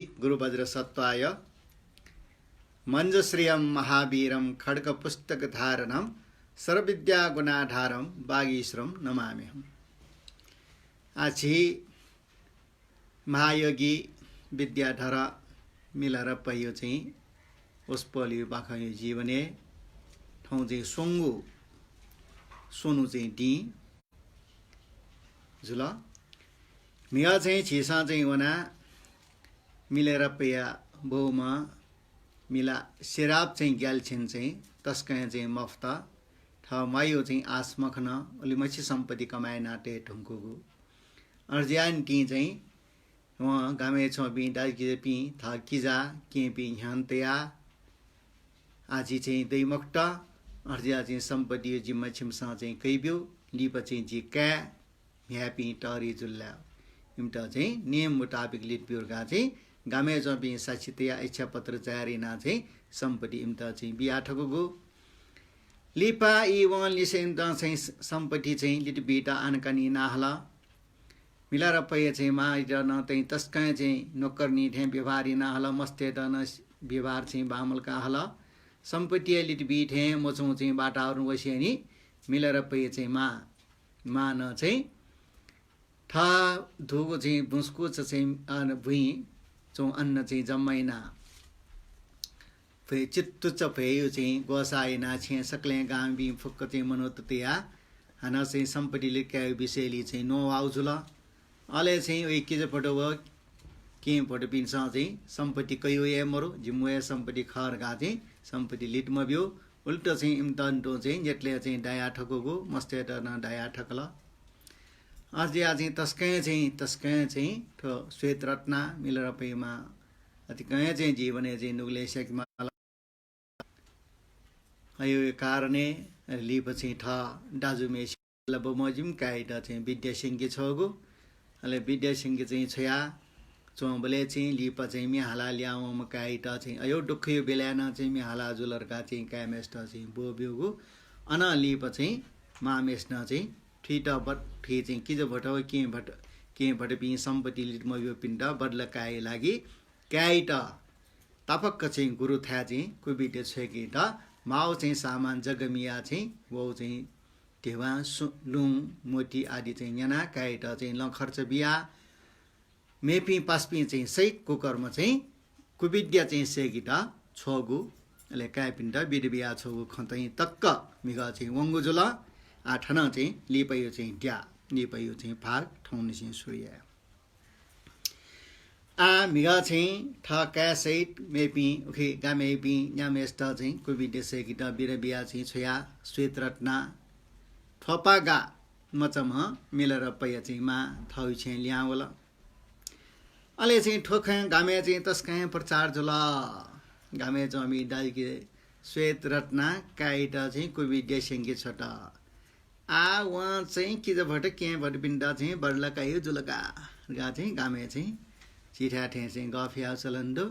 गुरुभद्रसत्त्वाय मंजश्रियं महावीरं खड्गपुस्तकधारणं सर्वविद्यागुणाधारं वागीश्वरं नमाम्यहम्। आज महायोगी विद्याधर मिलेर पयो चाहिँ उसपलियो बाखयो जीवने ठाउँ चाहिँ सोङ्गु सोनु चाहिँ डी जुल मिया चाहिँ छिसा चाहिँ वना मिलेर पया बोमा मिला सिराब चाहिँ ग्यालछिन चाहिँ तस्कय चाहिँ मफ्ता ठ मायो चाहिँ आसमखन अलि मछि सम्पत्ति कमाए नाटे ढुङ्कुगु अर्ज्यान टी चाहिँ वहाँ गामे छ बि दाजि पि था किजा के पि ह्यान्तया आजि चाहिँ दैमक्टा अर्ज्या चाहिँ सम्पत्ति जिम्मा छिमसा चाहिँ कैब्यो लिप चाहिँ जी क्या ह्यापी टरी जुल्ला इम्टा चाहिँ नियम मुताबिक लिटब्युरगा चाहिँ गामे जबि साक्षितया इच्छा पत्र जारी ना चाहिँ सम्पत्ति इम्ता चाहिँ बिहा ठगुगु लिपा इवन लिसेन्ट चाहिँ सम्पत्ति चाहिँ लिट बिटा आनकानी नाहला मिलार पय चाहिँ माइरन चाहिँ तस्काय चाहिँ नोकरनी थे व्यवहारी नाहला मस्ते दन व्यवहार चाहिँ बामल का हला सम्पत्ति लिट बिथे मोचौ चाहिँ बाटाहरु वसिनी मिलार पय चाहिँ मा न चाहिँ था धुगो चाहिँ बुस्को चाहिँ भुइ चौ अन्न चाहिँ जम्मैना फे चित्तु चफेयो चाहिँ गोसाइना छे सकले गाम बि फुक्क चाहिँ मनोततिया हना चाहिँ सम्पत्ति लिकाय विषयली चाहिँ नो आउजुल अले चाहिँ ओइ के फोटो व के फोटो पिन्छ चाहिँ सम्पत्ति कयो ए मरो जिम्वे सम्पत्ति खर गा चाहिँ सम्पत्ति लिट मब्यो उल्टा चाहिँ इम्तन तो चाहिँ जेटले चाहिँ डाया ठगोगो मस्ते न डाया ठकला आज चाहिँ तस्कय चाहिँ ठो श्वेत रत्न मिलेर पयमा अति कय चाहिँ जीवने चाहिँ नुगले सेकमा अयो कारणे लिप चाहिँ ठ दाजुमे लब मजिम काइट चाहिँ विद्या सिंह छगो अले विद्या सिंह चाहिँ छया चोबले चाहिँ लिप चाहिँ मिहाला ल्याउ म काइट चाहिँ अयो दुखयो बेलाना चाहिँ मिहाला जुलरका चाहिँ कामेस्ट चाहिँ बोब्योगो अन लिप चाहिँ मामेस्न चाहिँ ठीटा बट ठी चाहिँ किज भटो के भट पि सम्पत्ति लिट मब्यो पिण्ड बदला काय लागि काइट तपक्क चाहिँ गुरु था चाहिँ कुबिटे छेकी त माउ चाहिँ सामान जगमिया चाहिँ वो चाहिँ टेवा लुङ मोटी आदि चाहिँ न्याना काइट चाहिँ ल खर्च बिया मेपी पासपी चाहिँ सहित कुकर्म चाहिँ कुबिद्या चाहिँ सेकी त छोगु ले काय पिण्ड बिड बिया छोगु खतै तक्क मिगा चाहिँ वंगु जुल आठना चाहिँ लिपयो चाहिँ ट्या लिपयो चाहिँ फार ठाउँ चाहिँ सूर्य आ मिगा चाहिँ ठ कैसेट मेपी ओके गामेपी न्यामेस्ट चाहिँ कोभिड सेकिट बिर बिया चाहिँ छोया श्वेत रत्न थपागा मचम मिलेर पय चाहिँ मा थौ चाहिँ ल्यावला अले चाहिँ ठोख गामे चाहिँ तस्कै प्रचार जुला गामे जमी दाइके श्वेत रत्न काइट चाहिँ कोभिड सेंगे छटा आ वहाँ चाहिँ किज भट के भट बिन्दा चाहिँ बर्ला कायो जुलका गा चाहिँ गामे चाहिँ चिठा ठे चाहिँ गफिया चलन्दो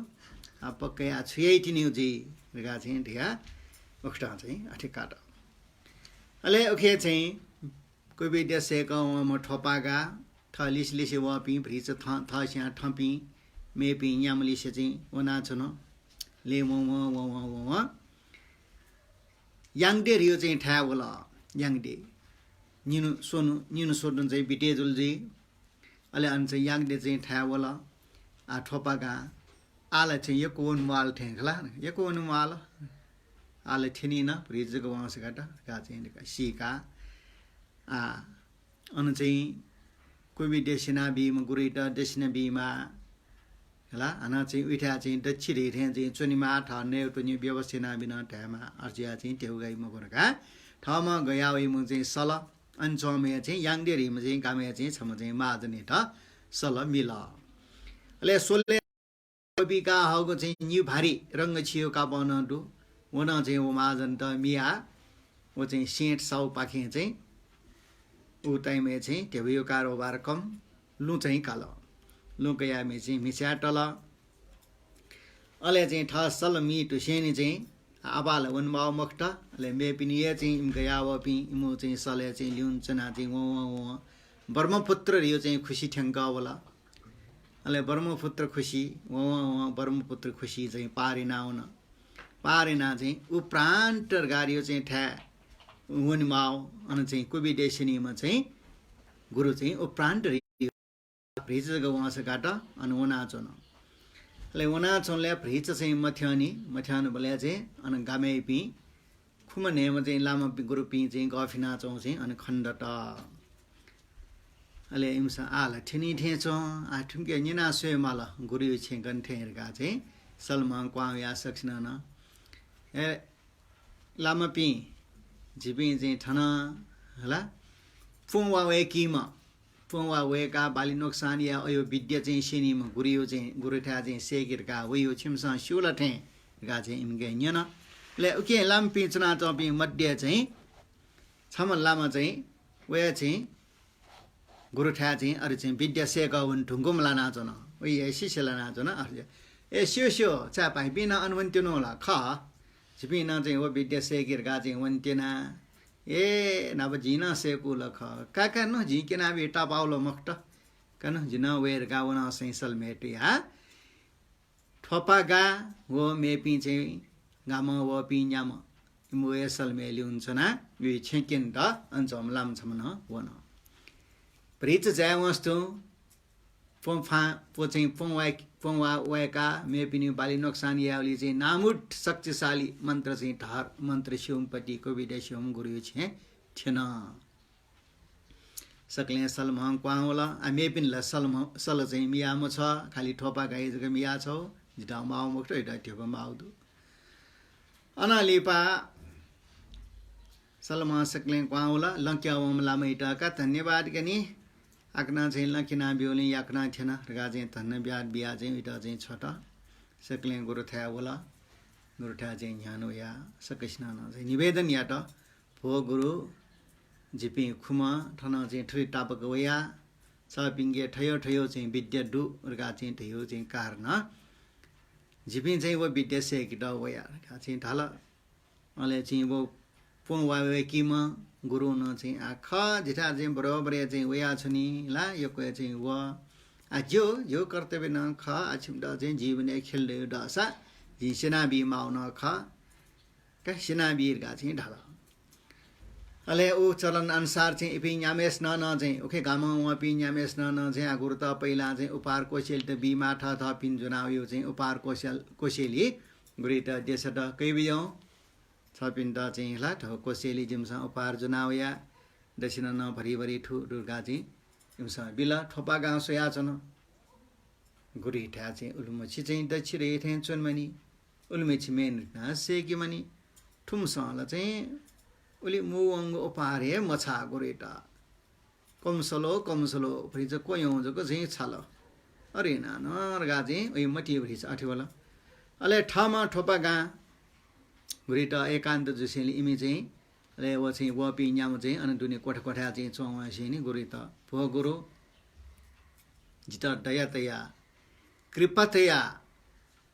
आ पक्कै आ छुयै तिन्यु जी गा चाहिँ ढिया उक्टा चाहिँ अठे काट अले ओखे चाहिँ कोभिड सेक म ठोपागा थलिस लिसे वपि भ्रिच थ स्या ठपि मेपि यामलिसे चाहिँ वना छन ले म याङडे रियो चाहिँ ठा होला याङडे निनु सोनु चाहिँ बिटे जुलजी अले अन चाहिँ याङडे चाहिँ ठा होला आ ठोपागा आला चाहिँ यो कोन वाल ठेखला यो कोन वाल आले थिनी न रिजको वास गाटा गा चाहिँ सीका आ अन चाहिँ कोबी देशना बिम गुरिटा देशना बिमा हला अना चाहिँ उठा चाहिँ दक्षिण रे चाहिँ चुनिमा ठने टुनि व्यवस्था बिना ठमा अर्जिया चाहिँ तेउगाई मगरका ठमा गया वइ म चाहिँ सल अनचमे चाहिँ याङडे रिम चाहिँ गामे चाहिँ छम चाहिँ माजने ठ सल मिला अले सोले कविका हगो चाहिँ न्यू भारी रंग छियो का बनडु वना चाहिँ ओ माजन त मिया ओ चाहिँ सेट साउ पाखे चाहिँ उ टाइममा चाहिँ तेउयो कारोबार कम लु चाहिँ काल लु गया मे चाहिँ मिस्या टल अले चाहिँ ठ सल मिटु सेनी चाहिँ आबाल वन माउ मक्ट ले मे पिनि ये चाहिँ गया वपि मु चाहिँ सले चाहिँ ल्युन चना चाहिँ वो ब्रह्मपुत्र रियो चाहिँ खुशी ठ्याङ्का होला अले ब्रह्मपुत्र खुसी वहाँ ब्रह्मपुत्र खुसी चाहिँ पारेना आउन पारेना चाहिँ ऊ प्रान्तर गाडियो चाहिँ ठ्या हुन माओ अनि चाहिँ कोभिडेसनीमा चाहिँ गुरु चाहिँ ऊ प्रान्तर भ्रिजको वहाँसबाट अनि वनाचोन ले वनाचोनले भ्रिज चाहिँ मथ्यान बोले चाहिँ अनि गामे पि खुमनेम चाहिँ लामा गुरु पि चाहिँ गफिना चौँ चाहिँ अनि खण्डट अले इमसा आला ठिनी ठेचो आ ठुम्के निना सोय माला गुरु छे गन्थेरगा चाहिँ सलमा क्वाउ या सक्छन न ए लामा पि जिपि चाहिँ ठन होला फुङवा वेकीमा फुङवा वेका बाली नोक्सान या अयो विद्या चाहिँ सेनीमा गुरु चाहिँ गुरुठा चाहिँ सेगिरका वयो छिमसा सुला ठे गा चाहिँ इमगे न्यन ले ओके लाम पि चना चपि मध्य चाहिँ छम लामा चाहिँ वे चाहिँ गुरुठा चाहिँ अरु चाहिँ विद्या सेका हुन ढुङ्गुम लाना चन ओइ सिसे लाना चन अरु ए स्यो चा पाइ बिना अनुमति नहोला ख छिपिना चाहिँ वो विद्या सेगिरका चाहिँ वन्तेना ए नब जिना सेकु लख काका न जि केना बेटा पाउलो मक्त कन जिन वेर गाउन सैसल मेटी हा ठोपा गा वो मेपी चाहिँ गाम वो पिन्याम मो एसल मेली हुन्छ ना वि छेकिन त अञ्चम लाम छमन वन प्रिच जाय वस्तु पोफा पो चाहिँ पोवा वेका मेपिनी बाली नोक्सान यावली चाहिँ नामुट शक्तिशाली मन्त्र चाहिँ ढार मन्त्र शिवमपट्टि कोविडे शिवम गुरु छे थिएन सकले सलमहङ क्वाउला आ मेपिन ल सल चाहिँ मियाम छ खाली ठोपा गाई जग मिया छौ जिटा माउ मुक्त इटा ठेप माउदु अनालिपा सलमा सकले क्वाउला लंक्यावम लामैटा का धन्यवाद गनी आकना चाहिँ लकिना बिउले याकना थिएन रगा चाहिँ धन्न बिया चाहिँ इटा चाहिँ छटा सकले गुरु थया होला गुरु थया चाहिँ न्यानो या सकैस्ना न चाहिँ निवेदन या त भो गुरु जिपि खुमा ठन चाहिँ ठुइ टापक वया छ पिङ्गे ठयो चाहिँ विद्या दु रगा चाहिँ ठयो चाहिँ कारण जिपि चाहिँ वो विद्या सेकिट वया रगा चाहिँ ढाल अले चाहिँ वो पोङ वावे किमा गुरु न चाहिँ आख जिठा चाहिँ बराबर चाहिँ वया छनी ला यो को चाहिँ व आ जो कर्तव्य न ख आछिम द चाहिँ जीवन खेल्दै डसा जि सेना बि माउन ख का सेना बिर गा चाहिँ ढाल अले उ चलन अनुसार चाहिँ इपि न्यामेस न चाहिँ ओके गाम व पि न्यामेस न चाहिँ गुरु त पहिला चाहिँ उपार कोसेल त बि माथा थ पिन जुनाउ चाहिँ उपार कोसेली गुरु त देश त कै बियौ छपिन त चाहिँ ला ठ कोसेली जिमसा उपार जुनाउ या दक्षिण न भरि ठु दुर्गा चाहिँ जिमसा बिला ठोपा गाउँ सोया छन गुरु ठा चाहिँ उलुमछि चाहिँ दक्षिण थे चुनमनी उलुमछि मेन न सेकी मनी ठुमसँग चाहिँ उली मुवंग उपारे मछा गुरेटा कमसलो फ्रिज कोयौ जको चाहिँ छल अरे न रगा चाहिँ ओइ मटी फ्रिज आठिवला अले ठामा ठोपा गा गुरेटा एकान्त जुसेली इमे चाहिँ अले व चाहिँ व पि न्याम चाहिँ अनि दुने कोठा चाहिँ चौवा नि गुरेटा भो गुरु जिता दयातया कृपतया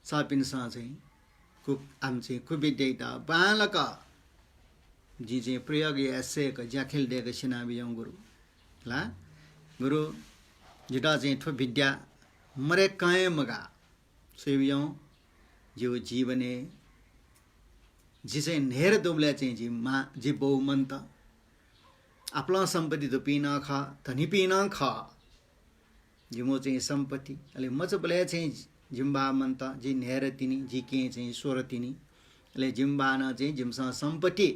सापिनसा चाहिँ कुक आम चाहिँ कुबिदेटा बालक जी चाहिँ प्रयोग ऐसे का जाखिल देगा सिना बियं गुरु ला गुरु जिटा चाहिँ ठो विद्या मरे कायम गा सेवियं जो जीवने जी चाहिँ नेर दोबले चाहिँ जी बहु मंत आपला संपत्ति तो पीना खा धनी पीना खा जिमो चाहिँ संपत्ति अले मच बले चाहिँ जिम्बा मंत जी नेर तिनी जी के चाहिँ सोर तिनी अले जिम्बा न चाहिँ जिमसा संपत्ति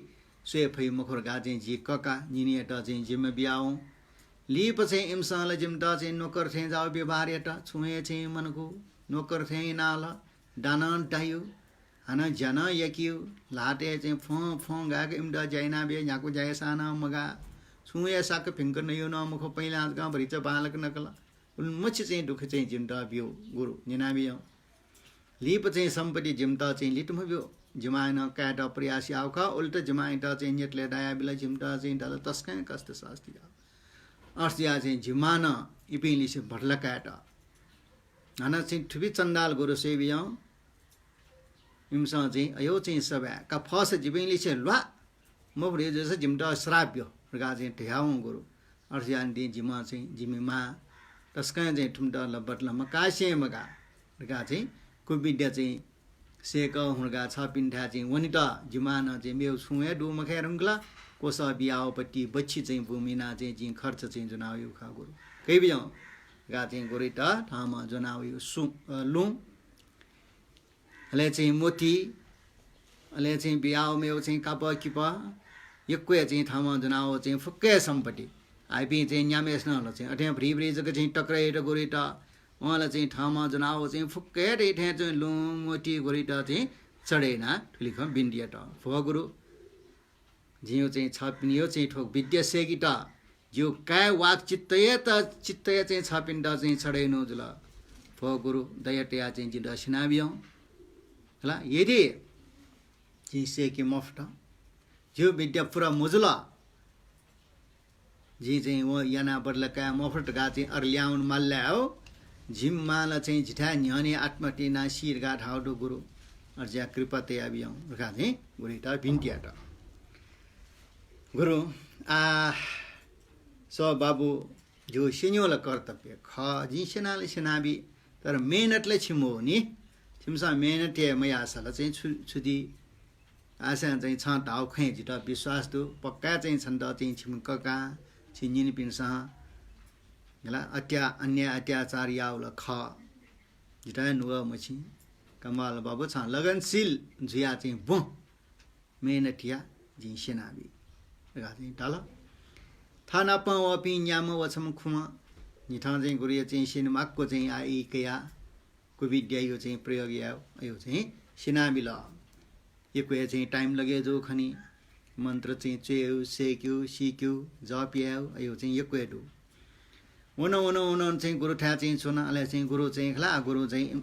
स्वे फै मुखर गा चाहिँ जी कका निनेटा चाहिँ जिम बियाउ लिप चाहिँ इमसाले जिमटा चाहिँ नोकर थे जाओ व्यवहार एटा छुए चाहिँ मनको नोकर थे नाल दानन टायु हना जना यकिउ लाटे चाहिँ फो गा के इमदा जैना बे याको जाय साना मगा छुए साक फिंक नयो न मुख पहिला गा भरिच बालक नकला उन मच चाहिँ दुख चाहिँ जिमटा बियो गुरु निना बियो लिप चाहिँ सम्पत्ति जिमटा चाहिँ लिटम बियो जिमाइन काटा प्रयासी आउका उल्ट जिमाइटा चाहिँ नेटले दाया बिला जिमटा चाहिँ दाल तस्कै कष्ट शास्ति अर्सिया चाहिँ जिमान इपिली से भटला काटा हना चाहिँ ठुबी चण्डाल गुरु सेवियौ इमसा चाहिँ अयो चाहिँ सबा का फस जिबिली से लवा म भरे जस जिमटा श्राप्यो रगा चाहिँ ठ्याउ गुरु अर्सिया दि जिमा चाहिँ जिमीमा त तस्काय चाहिँ ठुम्टा लबटलमा कासेमगा रगा चाहिँ कुबिड्या चाहिँ सेक हुँगा छ पिन्ठा चाहिँ वनि त जुमान चाहिँ मेउ छुए डु मखे रंगला कोसा बियाओपट्टि बच्ची चाहिँ भूमिना चाहिँ खर्च चाहिँ जनाउ खा गुरु कही बिजाउ गा चाहिँ गोरिटा ठामा जनाउ सु लु अले चाहिँ मोती अले चाहिँ बियाओ मेउ चाहिँ काप किप यक्वे चाहिँ ठामा जनाउ चाहिँ फुक्के सम्पत्ति आइपी चाहिँ न्यामेस न चाहिँ अठे फ्री फ्री जग चाहिँ टक्रे र गोरिटा उहाँलाई चाहिँ ठामा जनाउ चाहिँ फुक्के ठे चाहिँ लु मोती गोरिटा चाहिँ चढेना ठुलिख बिन्डिया त फो गुरु जियो चाहिँ छपिनियो चाहिँ ठोक विद्या सेकिटा जो काय वाक चित्तय चाहिँ छपिन्डा चाहिँ छडेनो जुल फो गुरु दयटया चाहिँ जिदा सिनाबियो होला यदि जी सेकी मफ्ट जो विद्या पुरा मुजुला जी चाहिँ वो याना बदलका मफ्ट गा चाहिँ अर्ल्याउन मल्ल्याओ जिम्माला चाहिँ जिठा न्याने आत्मटिना शिरगा ठाउडो गुरु अर्ज्या कृपा ते आबियो रखा चाहिँ गुरिटा भिन्टियाटा गुरु सो बाबू जो सिन्योला कर्तव्य ख जी सेनाले सेनाबी तर मेहनतले छिमो नि छिमसा मेहनत मया आशाला चाहिँ छुदी आशा चाहिँ छ ढाउ खै जिटा विश्वास दु पक्का चाहिँ छन्द चाहिँ छिमकका छिन्जिन पिन्सा होला अन्य अत्याचार याउला ख जिटा नुव मछि कमाल बाबू छ लगनशील जुया चाहिँ बो मेहनतिया जी सेनाबी गाजि टाल थाना पावपि न्याम वछम खुमा निथा चाहिँ गुरिया चाहिँ सिनेमाको चाहिँ आई कया कोभिड यो चाहिँ प्रयोग यो चाहिँ सिनाबिल यो चाहिँ टाइम लगे जो खनि मन्त्र चाहिँ चेउ सेक्यु सिक्यु जप्याउ यो चाहिँ यो दु वन चाहिँ गुरु ठा चाहिँ छोना अले चाहिँ गुरु चाहिँ खला गुरु चाहिँ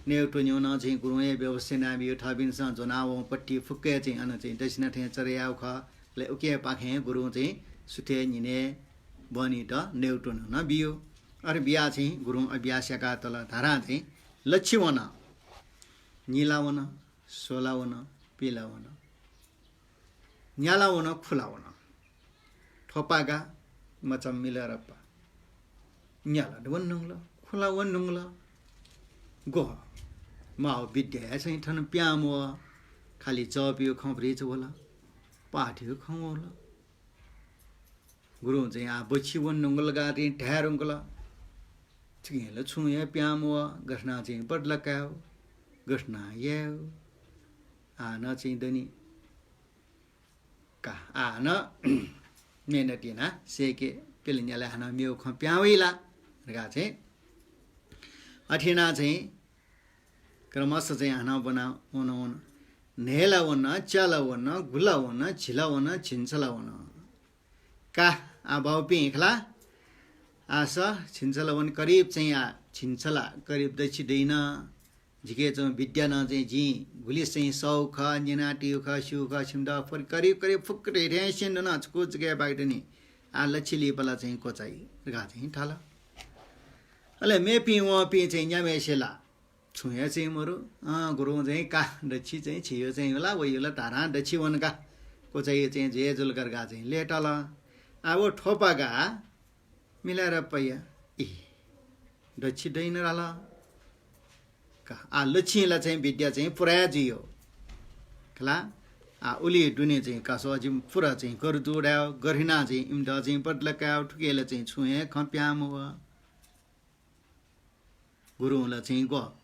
नेउटो न्यून चाहिँ गुरु व्यवस्था नाबियो ठबिनस जनाव पट्टी फुक्के चाहिँ अन चाहिँ दक्षिण ठे चरेयाउ ख ले उके पाखे गुरु चाहिँ सुथे निने बनी त नेउटो न बियो अरे बिया चाहिँ गुरु अभ्यासका तल धारा चाहिँ लच्छिवन नीलावन सोलावन पिलावन न्यालावन खुलावन ठोपागा मचम मिलरप्पा न्याला वन्नुंगल खुला वन्नुंगल गो माओ विद्या चाहिँ ठन प्यामो खाली चपियो खम्री होला पाठ्यो खमोला गुरु चाहिँ आ बच्ची वन्नुंगल गाती ठहरुंगल छिगेल छुए प्यामो घटना चाहिँ बदलकायो घटना याउ आना चाहिँ दनी का आना मेहनतिना सेके पेलिन्याले हाना मेउ ख प्याउइला रगा चाहिँ अठिना चाहिँ क्रमश चाहिँ हाना बना वन नेलावन चलावन गुलावन झिलावन छिन्चलावन का आबाउ पिखला आशा छिन्चलावन करिब चाहिँ आ छिन्चला करिब दछिदैन झिके चाहिँ विद्या न चाहिँ जी गुलिस चाहिँ सौख निनाटी ख सुख छिम्दा फर करिब फुक्रे रेसन न कुच गए बाइटनी आ लछिली पला चाहिँ कोचाई गा चाहिँ ठाला अले मेपी वपी चाहिँ न्यामेसेला छुया चाहिँ मरु गुरु चाहिँ का दछि चाहिँ छियो चाहिँ होला वइला तारा दछि वनका कोचाई चाहिँ जे जुलकर गा चाहिँ लेटला अब ठोपागा मिलाएर पैया इ दछि दैन राला का आ लछिला चाहिँ विद्या चाहिँ पुरा जियो खला आ उली दुने चाहिँ कासो जिम पुरा चाहिँ कर जोड्याउ गरिना चाहिँ इम्दा चाहिँ बदलकाउ ठुकेले चाहिँ छुए खप्याम हो गुरुला चाहिँ गो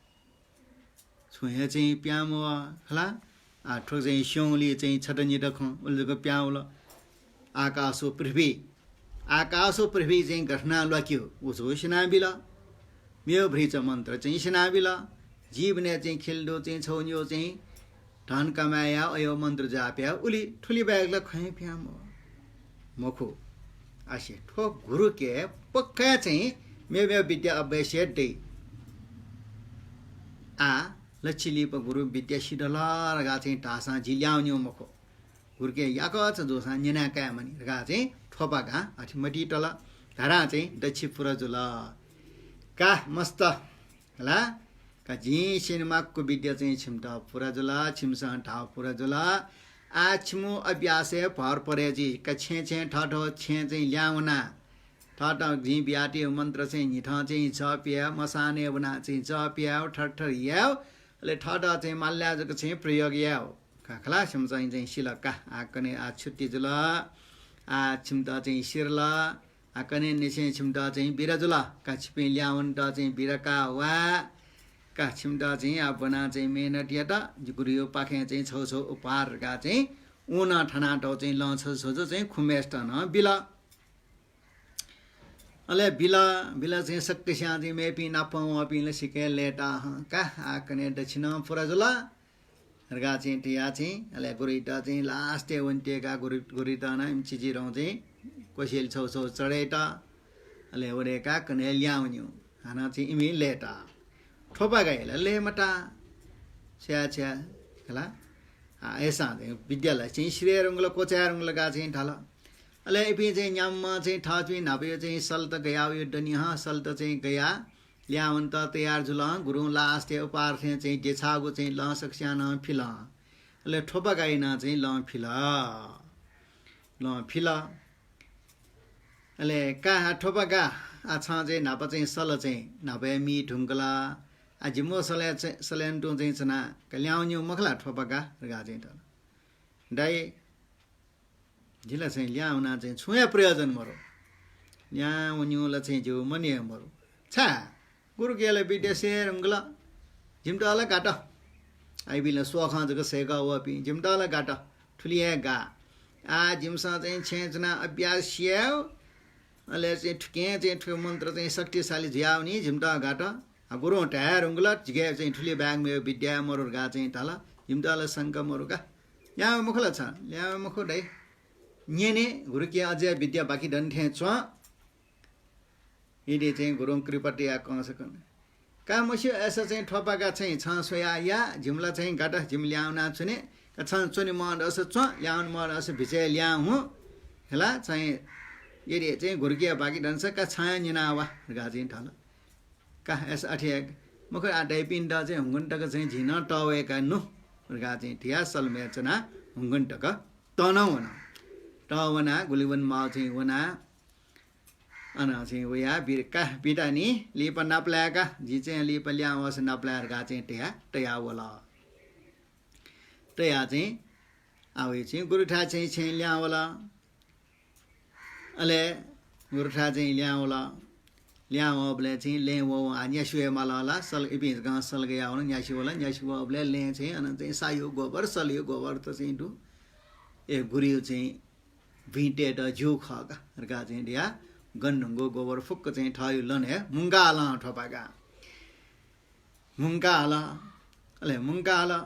छुए चाहिँ प्याम हो खला आ ठो चाहिँ स्योली चाहिँ छटनी रखौ उलको प्याउल आकाशो पृथ्वी चाहिँ घटना लक्यो उसो सिनाबिला मेयो भ्रिच मन्त्र चाहिँ सिनाबिला जीवने चाहिँ खिल्दो चाहिँ छौन्यो चाहिँ धन कमाया अयो मन्त्र जाप्या उली ठुली ब्यागला खै प्याम मखो आसे ठो गुरु के पक्का चाहिँ मे विद्या अभ्यास दे आ लच्छिली प गुरु विद्या सिडला रगा चाहिँ टासा जिल्याउन्यो मखो गुरु के याक छ जोसा निना का मनि रगा चाहिँ ठोपा घा अठिमटी टला धारा चाहिँ दक्षि पुरा जुला का मस्त हला का जी सिनेमाको विद्या चाहिँ छिमटा पुरा जुला छिमसा ठाउ पुरा जुला आछमु अभ्यास भर परे जी का छे ठ ठ छे चाहिँ ल्याउना Tata Jim Biati mantra saying Yitanji, Chopia, Masane Vanazi, Chopia, Tartar Yao, let Tata Mala the same Priog Yao. Kalasham saying Shilaka, Akane Achutizula, Chimdajin Shirla, Akane Nishan Chimdajin Birazula, Kachpin Yawan Dajin Biraka, Wa. Chimdajin, Abanaji, Mena Dieta, Jugurio Pakan, Soso, Upar Gajin, Una Tanadojin, Lances, Kumestana, Bila. Ale Bila, Bilas in Saktishan, maybe Napon or being Lessica later, Akane the Chinam for Azula, Ragazin Tiati, Ale Gurita, last day when Tega Guritana, Chijironji, Quashil Soso Sareta, Ale Ureka, and Elianu, Anati imi later. Tobagai, Le Mata, Chia, Kala, Esa, Bidella, Chinshire, Ungla, Lagazin Tala. Ale Pizin Yamma, Tatwin, Nabi, Salta Gaya, Daniha, Salta, Gaya, Liamanta, Tiarzulan, Guru, last year, Partin, Jetsago, Long Saxiana, Pila. Ale Tobagai, Long Pila. Long Pila. Ale Kaha Tobaga, Atsanze, Nabatin, Salatin, Nabemi, Tungala. Ajimo Salen don't think sana, Kalyanu Makla Tobaga, regarding it. Dai Jilla Saint Liana, Swear prison moro. Yan when you let you money moro. Ta Guru Gala be the same Ungla Jim Dala Gata. I will a swak the Sega Wapi, Jim Dala Gata, Tuliega. Jim Santin change na a bias shell. Unless it can't into Montra Sakti Saliziani, Jim Dagata. A guru tire ungula, gave into bang may be damn or gazin tala, Jimdala Sanka Moruga. Ya Mukulata, Ya Mukode. Yene, Gurukia Aja Bidia Baki don't henswa. It is in Gurun Kripatia consequent. Kamushu assassin Topaga saying, Chanswaya, ya, Jimla saying Gata, Jimliana Sune, Katan Sunimon as a twa, Yan Mod as a Bizel Yan, Hela saying, Yet Gurukia Baki dancer, Katan Yanawa, Gazin tala. As attack, Moka at Dapin does a Hunguntaka Saint Gina Tawaka no, regarding Tiasal Merchana, Hunguntaka, Tonawana. Tawana, Gullivan Mountain, Wana, announcing we are Birka, Pitani, Lipa Naplaga, Jijan Lipalia was a Napla Gatin Tea, Tayawala. Tayati, Awitching Gurutachi Chain Liawala, Ale, Gurutachi Liawala. Liao Blatin, Lane, and Yashua Malala, Sal Ibis Gan Salgayan, Yashua, Yashua, Blane, and then Sayu Gover, Salu Gover to see to a Guru Vinted a Jew hog, regarding India, Gunungo Gover Focus and Toy Lone, Mungala Topaga Mungala,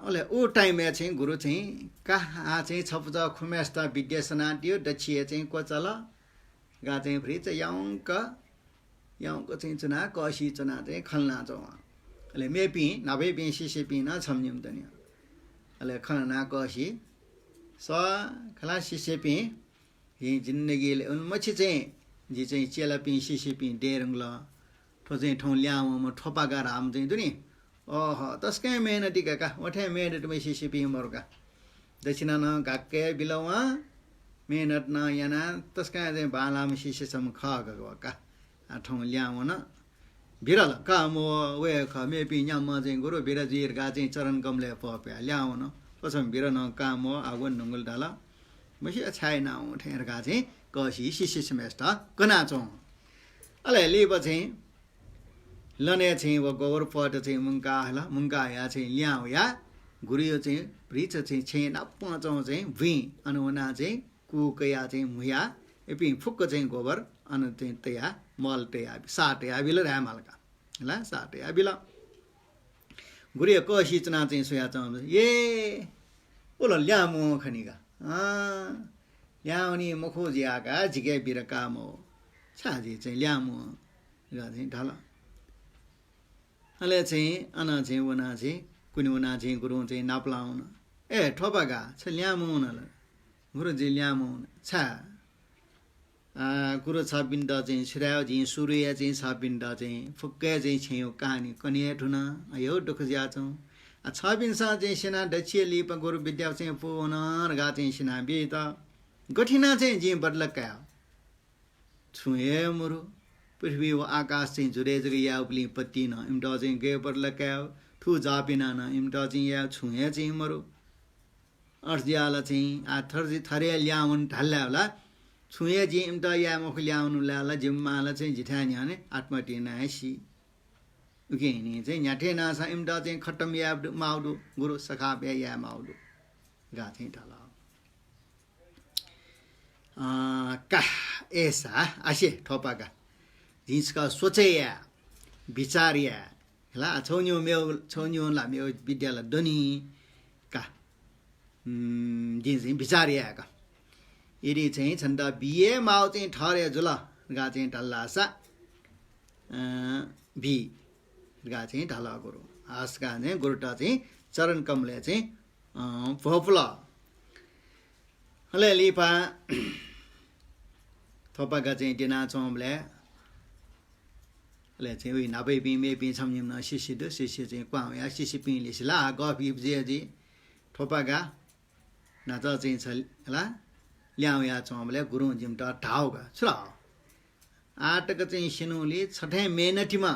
Ole, O time matching Guru Ting, Kaha, Chopza, Kumesta, Bigasana, the Chia, Quatala, Gatin Prita, Yonka. Young got into na, Goshi to na, they Kalnazo. Ale maybe, now baby and she be not some new Daniel. Ale Kalana Goshi. So, Kalashi shipping, he didn't negate on much it ain't. Jay Jelapin, she shipping, daring law. Twasin Ton Liam, Topagaram, didn't Oh, the sky man a digga, what I made it to me she shipping Morga. The Chinana Gake below, may not know Yana, the sky then Balam, she some cargo. Tom Liamona Birala, Kamo, where maybe Yamazin Guru Birazir Gazin Charan Gomle for Liamona, for some Birano Kamo, I wouldn't know Dala. But she a China, Tergazi, Goshi, she semester, Gonaton. Ale Liberty Lonetin will go over for the Mungala, Mungaya, Liao ya, Guriotin, Britatin, chain up on Vin, Anuanazi, Kukayati, Muya, a being Fukatin Gover, Anatintea. Maltea, Sate, I will Ramalka. La Sate, I belong. Guria Koshi nothing Suyatom. Yea, Ula Yamu Kaniga. Yawni Mokoziaga, Jigay Biracamo. Chaji, Yamu, Gazin Tala. Let's say, Anazi, Wanazi, Kununazi, Gurunzi, Naplaun. Tobaga, Salyamuna, Guruzi Yamun, Cha. Guru Sabin dozen, Shraujin, Suriazin Sabin dozen, Fugazin Chayokani, Koniatuna, Ayodokazaton, a Sabin Sajin Shana, the Chili, Paguru Bidasin Funa, Gatin Shana Bita, Gotina Jim Badlaka. छुए मरो पृथ्वी व आकाश चाहिँ जुरे जुरे या उपली पत्ती न इम्टा चाहिँ गए पर लकायो ठु जापिना न इम्टा चाहिँ या छुए चाहिँ मरो अर्जियाला चाहिँ आ थरे ल्याउन ढल्ला होला छुए जी इम्टा या मुख ल्याउनु ल्याला जिम्माला चाहिँ जिठानी हने आत्मटी नासी उके नि चाहिँ न्याठे नासा इम्टा चाहिँ खट्टम या माउडु गुरु सखा या माउडु गा चाहिँ ढला का ऐसा असे ठोपाका जिसका सोचेया विचारिया ला छोन्यो ला मेरो विद्यालय दनी का जिन विचारिया का यदि चाहिँ छन्द बिए माउ चाहिँ ठरे जुल गा चाहिँ ढल्लासा बी गा चाहिँ ढला गुरु आसका चाहिँ गुरुटा चाहिँ चरण कमले चाहिँ भोपला हले लिपा थोपाका चाहिँ दिना चोमले ले चाहिँ उही नाबै पि मे पि छमनिम न शिशि दु शिशि चाहिँ क्वा या शिशि पि लिसला गफि जे थोपाका न त चाहिँ छ ला ल्याउ या चोमले गुरु जिम ट ढाउगा छ आटक चाहिँ सिनुली छठे मेहनतीमा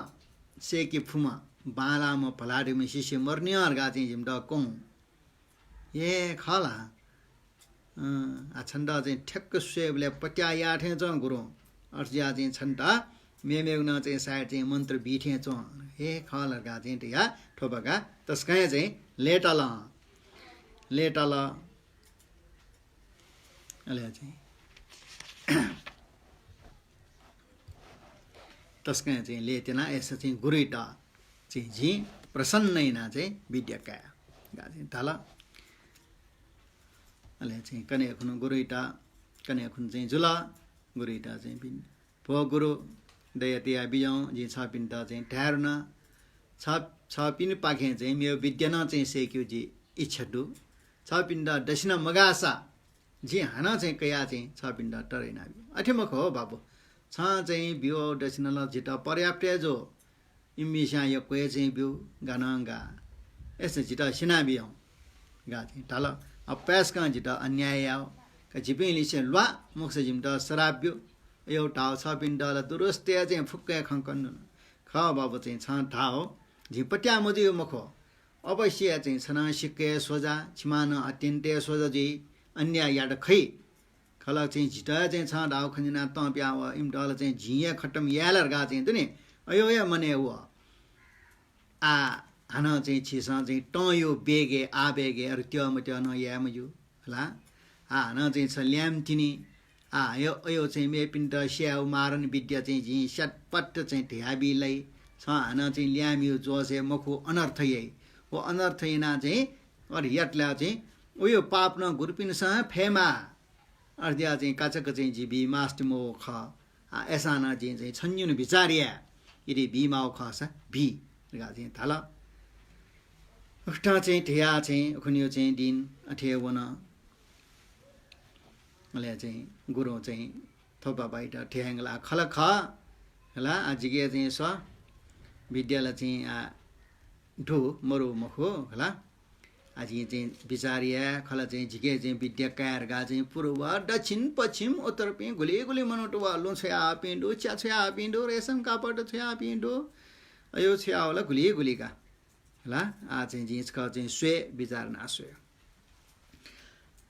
सेकी फुमा बालामा भलाडीमा शिशि मर्नियर गा चाहिँ जिम ट कों ए खला छन्द चाहिँ ठ्याक्क सुएबले पट्या याठे च गुरु अर्जिया चाहिँ छन्द मेमेउन चाहिँ सायद चाहिँ मन्त्र बिठे च हे खलरगा चाहिँ या ठोपका तस्कै चाहिँ लेटल अले चाहिँ तस्कै चाहिँ लेतेना यसो चाहिँ गुरुटा चाहिँ जी प्रसन्नैना चाहिँ विद्याका गा चाहिँ तल अले चाहिँ कने खुन गुरुइटा कने खुन चाहिँ जुला गुरुइटा चाहिँ पिन भो गुरु दयतिया बियौ जी छ पिन्टा चाहिँ ठहरना छ पिन पाखे चाहिँ मेरो विद्याना चाहिँ सेक्यु जी इच्छदु छ पिन्डा दक्षिण मगासा जी हाना चाहिँ कया चाहिँ छ पिन्डा टरेना अठेमख हो बाबु छ चाहिँ बियो दक्षिणला जिता पर्याप्त जो इमिसा यो कोए चाहिँ बिउ गानांगा यसो जिता सिना बियौ गा चाहिँ तल अप्यास का जिता अन्याय आओ का जिपिली से लवा मुख से जिमता सराब्यो यो टाउ छ पिण्डला दुरुस्ते चाहिँ फुक्के खंकन ख बाबु चाहिँ छ ठाओ झिपट्या मदियो मखो अवश्य चाहिँ छना सिक्के सोजा छिमान अत्यन्ते सोजा जी अन्याय याड खै खला चाहिँ झिटा चाहिँ छ डाउ खनिना त प्याव इमडल चाहिँ झिया खटम यालर गा चाहिँ दुनी अयो या मने व आ हाना चाहिँ छिसा चाहिँ टयो बेगे आ बेगे अरु त्यो मट्यो न या मजु हला हाना चाहिँ छ ल्याम तिनी यो चाहिँ मे पिन्ट स्याउ मारन विद्या चाहिँ झि सटपट चाहिँ ढ्याबीलाई छ हाना चाहिँ ल्याम्यो जोसे मखु अनर्थ यही वो अनर्थ यना चाहिँ अरे यटला चाहिँ उयो पाप न गुरुपिनसँग फेमा अर्दिया चाहिँ काचक चाहिँ जिबी मास्ट मो ख एसाना चाहिँ छन्युन विचारिया यदि बी माउ ख स बी गा चाहिँ थाल उठा चाहिँ ठिया चाहिँ खुनियो चाहिँ दिन अठेवन ले चाहिँ गुरु चाहिँ थोपा बाइट ठ्याङ्ला खल ख हला आजिगे चाहिँ स विद्यालय चाहिँ ढु मरु मखो हला आज चाहिँ विचारिया खला चाहिँ झिके चाहिँ विद्या कायर गा चाहिँ पूर्व दक्षिण पश्चिम उत्तर पे गुली गुली मनोटो वालो छया पिंडो च्या छया पिंडो रेशम कापड छया पिंडो अयो छया होला गुली गुली का हला आ चाहिँ जिसका चाहिँ स्वे विचार ना स्वे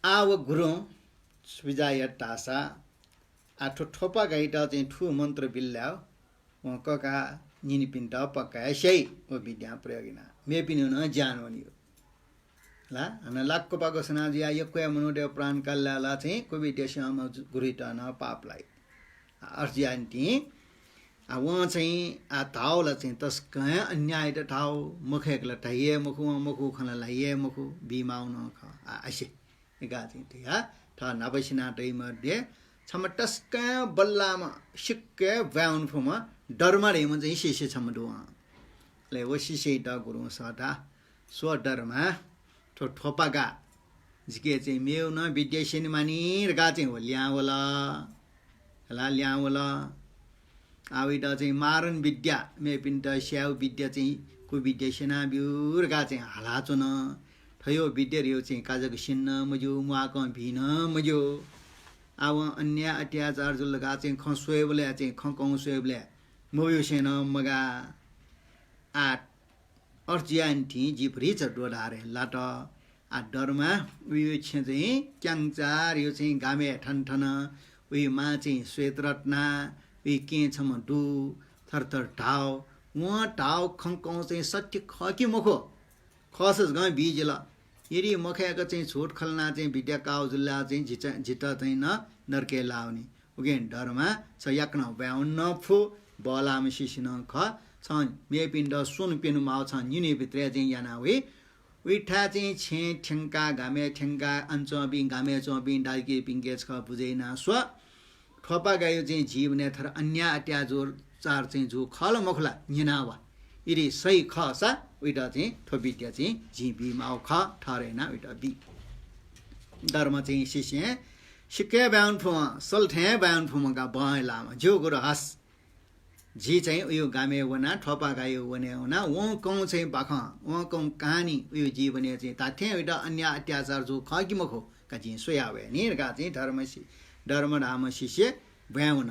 आव गुरु विजय टासा आठो ठोपा गाइटा चाहिँ ठु मन्त्र बिल्लाउ व कका निनि पिन्टा पक्का सै ओ विद्या प्रयोगिना मे पिनु न ज्ञान वनियो ला हना लाक्को पाको सनाजिया यक्को मनुडे प्राण कल्लाला चाहिँ कोबी देशमा गुरुटा न पापलाई अर्जियान्टी आ वहाँ चाहिँ आ थाउला चाहिँ तस्क अन्याय त ठाउ मुखेकला ठाइए मुखु खना लाइए मुखु बिमाउन ख आसे गा चाहिँ थिया था नबसिना टै मध्ये छमटस्क बल्लामा सिक्के व्याउन फुमा डरमा रेम चाहिँ शिष्य छमदुवा ले वो शिष्य त गुरु सटा सो डरमा ठोपागा जिके चाहिँ मेउ न विद्यासेन मानी गा चाहिँ हो ल्यावला हला ल्यावला आविदा चाहिँ मारन विद्या मे पिन्ट स्याउ विद्या चाहिँ को विद्यासेना बिउर गा चाहिँ हालाचो न थयो विद्या रियो चाहिँ काजक सिन्न मजु मुआक भिन मजु आव अन्य अत्याचार जो लगा चाहिँ ख सोएबले चाहिँ ख कौ सोएबले मोयो सेन मगा आट अर्जियान थी जिफरी चडोडारे लाट आ डरमा उयो चाहिँ क्याङचार यो चाहिँ गामे ठनठन उयो मा चाहिँ श्वेत रत्ना उयो के छम डु थरथर ढाउ वहाँ ढाउ खङ्कौ चाहिँ सत्य ख कि मखो खसस गए बीजला यदि मखयाको चाहिँ छोट खल्ना चाहिँ भिडिया काउ जुल्ला चाहिँ झिटा चाहिँ न नर्के लाउने उगे डरमा छ याक्न ब्याउन्न फु बलाम सिसिन ख छ मेपिण्ड सुन पेनु माउ छ निने भित्र चाहिँ याना वे उठा चाहिँ छे ठ्याङ्का घामे ठ्याङ्का अञ्चबि घामे चबि डाइके पिङ्गे छ बुझेना स्व ठोपा गायो चाहिँ जीवने थर अन्य अत्याजोर चार चाहिँ जो खल मखला निनावा यदि सही ख सा उइटा चाहिँ थोबिट्या चाहिँ जिबी माउ ख ठरेन उइटा बी धर्म चाहिँ सिसे सिक्के ब्याउन फु सल्ठे ब्याउन फुमका बय लामा जो गुरु हस जी चाहिँ उयो गामे वना ठोपा गायो वने वना वो कौ चाहिँ बाख वो कौ कहानी उयो जीवने चाहिँ ताथे उइटा अन्य अत्याचार जो ख कि मखो का चाहिँ सोयावे नि गा चाहिँ धर्म राम शिष्य ब्याउन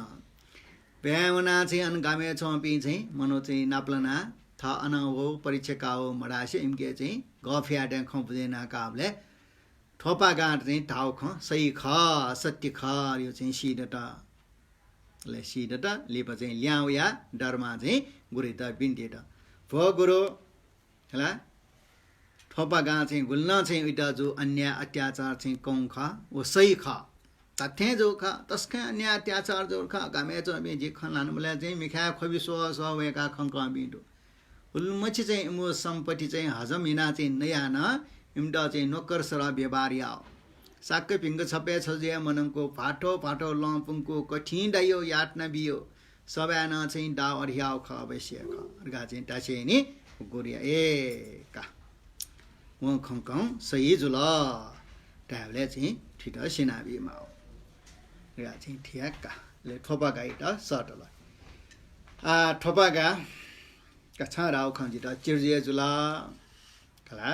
ब्याउना चाहिँ अन गामे चौपी चाहिँ मनो चाहिँ नाप्लना था अन हो परीक्षा हो मडासे इम्के चाहिँ गफिया ड्याङ खौ बुझेना काबले ठोपा गाँट चाहिँ ठाउ ख सही ख सत्य ख यो चाहिँ सिडटा लिप चाहिँ ल्याउ या डरमा चाहिँ गुरु त बिन्टेट भो गुरु होला ठोपा गाँ चाहिँ गुल्न चाहिँ उइटा जो अन्य अत्याचार चाहिँ कौं ख वो सही ख तथ्य जो ख तस्कै अन्य अत्याचार जो ख गामे जो बि जे खन लानु मलाई चाहिँ मिखा खबि सो वेका खङ क बिटो उल्मछि चाहिँ मो सम्पत्ति चाहिँ हजम हिना चाहिँ नया न इम्डा चाहिँ नोकर सर व्यवहार या साक्कै पिङ्ग छपे छजे मननको फाटो फाटो लम्पुङको कठिन डायो याट न बियो सबै न चाहिँ डा अरियाउ ख अवश्य ख गा चाहिँ टासे नि गोरिया ए का व खङ कौ सही जुल टाले चाहिँ ठिट सिनाबी माउ गा चाहिँ ठियाक्का ले ठोपा गाइटा सटल आ ठोपा गा कछा राउ खंजिट चिर्जे जुला कला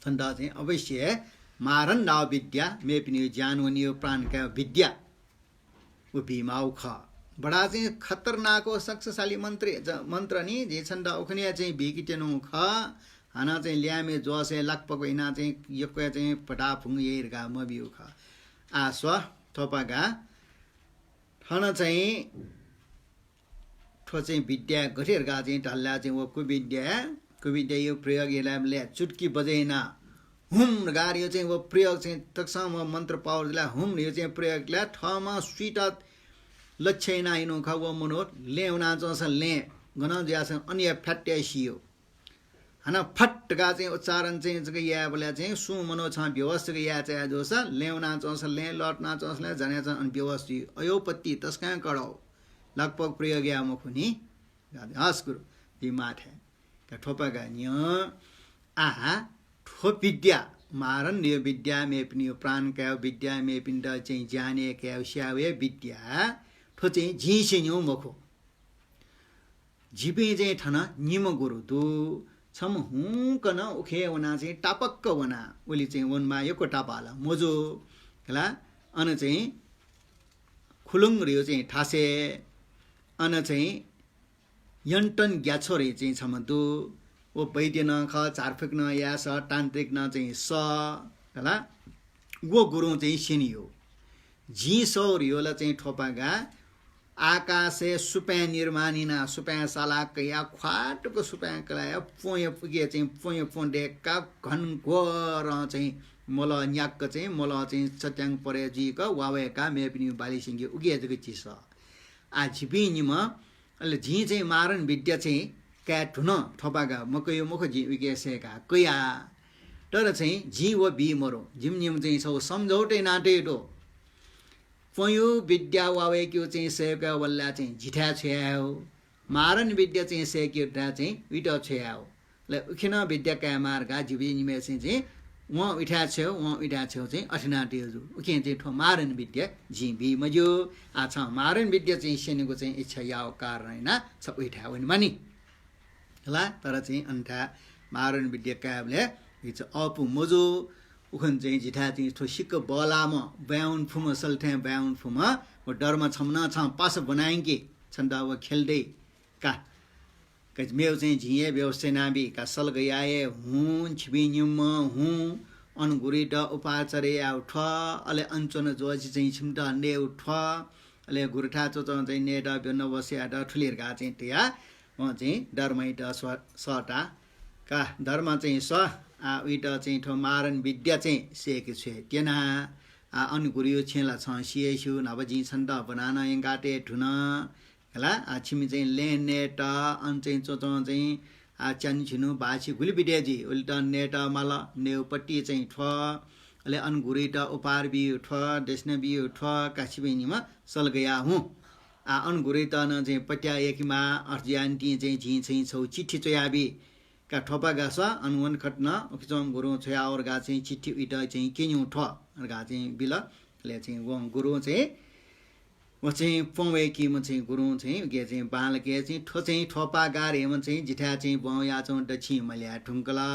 थन्दा चाहिँ अवश्य मारन नाव विद्या मे पनि ज्ञान वनियो प्राण का विद्या वो भीमाउ ख बडा चाहिँ खतरनाक हो शक्तिशाली मन्त्र नि जे छन् द उखनिया चाहिँ भिकिटेनु ख हाना चाहिँ ल्यामे जोसे लकपको इना चाहिँ यको चाहिँ पटा फुङ येरगा मबिउ ख आस्व थोपागा ठन चाहिँ ठो चाहिँ विद्या गठेरगा चाहिँ ढल्ला चाहिँ वो कुविद्या यो प्रयोग यसलाई चुटकी बजेना हुम गार यो चाहिँ वो प्रयोग चाहिँ तक्सम मन्त्र पावरला हुम यो चाहिँ प्रयोगला ठमा स्वीट लक्षैना इनो ख वो मनो लेउना जस ले गन ज्यास अन्य फ्याट्यासियो हना फटका चाहिँ उच्चारण चाहिँ जग या बोले चाहिँ सु मनो छ व्यवस्थित या चाहिँ जोस लेउना जस ले लटना जस ले जने छ अन व्यवस्थित अयोपत्ति तस्का कड़ो लगभग प्रयोग या मुखुनी हस गुरु दिमाग है का ठोपगा न्य आहा ठो विद्या मारन यो विद्या मे पनि प्राण का विद्या मे पिण्ड चाहिँ जाने का स्यावे विद्या ठो चाहिँ झिसे न्यौ मुखो जिपे चाहिँ ठन निम गुरु दु छम हुकन उखे वना चाहिँ टापक्क वना ओली चाहिँ वनमा यको टापाला मोजो हला अन चाहिँ खुलुङ रियो चाहिँ ठासे अन चाहिँ यन्टन ग्याछोरे चाहिँ छमदु ओ वैद्यन ख चारफेक न या स तान्त्रिक न चाहिँ स हला गो गुरु चाहिँ सिनियो जी सौ रियोला चाहिँ ठोपागा आकाशे सुप्या निर्माणिना सुप्या सालाक या ख्वाटको सुप्या कलाया पोय पुगे चाहिँ पोय पोन्डेका घन गोर चाहिँ मोल न्याक चाहिँ मोल चाहिँ चट्याङ परे जी क वावेका मे पनि बाली सिंगे उगे जग चिस आ झिपिनिम अले झि चाहिँ मारन विद्या चाहिँ क्याट हुन थपागा मकयो मुख जी उगे सेका कया तर चाहिँ झि व बी मरो झिम निम चाहिँ छौ सम्झौटे नाटेटो पयो विद्या वावे क्यो चाहिँ सेका वल्ला चाहिँ झिठा छ्याउ मारन विद्या चाहिँ सेक्यो चाहिँ विटो छ्याउ ल उखिन विद्या का मार्गा जिबि निमे चाहिँ व उठा छ्याउ चाहिँ अठना टेजु उखे चाहिँ ठो मारन विद्या जिबि मजो आछ मारन विद्या चाहिँ सेनेको चाहिँ इच्छा याउ कारण हैन सब उठा होइन मानी होला तर चाहिँ अन्ठा मारन विद्या काबले इछ अपु मजो उखन चाहिँ जिठा चाहिँ थो सिक्क बलामा ब्याउन फुम सल्ठ्या ब्याउन फुम वो डरमा छमना छ पास बनाएंगे छन्दा वो खेल्दै का मेउ चाहिँ झिए व्यवस्था नाबी का सल गयाए हुँ छिबिन्युम हुँ अनगुरी ड उपाचरे उठ अले अञ्चन जोजी चाहिँ छिमटा ने उठ अले गुरठा चो चाहिँ ने ड बेन बस्या ड ठुलिरगा चाहिँ त्या म चाहिँ डरमै ड सटा का धर्म चाहिँ स आ उइट चाहिँ ठो मारन विद्या चाहिँ सेके छे तेना आ अनगुरियो छेला छ सिएसु नबजी छन्द बनाना एंगाटे ठुन हला आ छिमी चाहिँ लेनेट अन चाहिँ चो चाहिँ आ चन छिनु बासी गुली बिडेजी उल्टा नेट मल नेउपट्टि चाहिँ ठ अले अनगुरी ट उपार बि ठ देशने बि ठ कासिबिनीमा सल गया हुँ आ अनगुरी त न चाहिँ पट्या एकमा अर्जियान्टी चाहिँ झि चाहिँ छौ चिठी चयाबी का ठोपा गासा अनुवन खट्न उखजम गुरु छया और गा चाहिँ चिठी उइट चाहिँ किन्यु ठ गा चाहिँ बिल ले चाहिँ वङ गुरु चाहिँ म चाहिँ पवे कि म चाहिँ गुरु चाहिँ गे चाहिँ बाल के चाहिँ ठो चाहिँ ठोपा गारे म चाहिँ जिठा चाहिँ बया चाहिँ दछि मल्या ठुङ्कला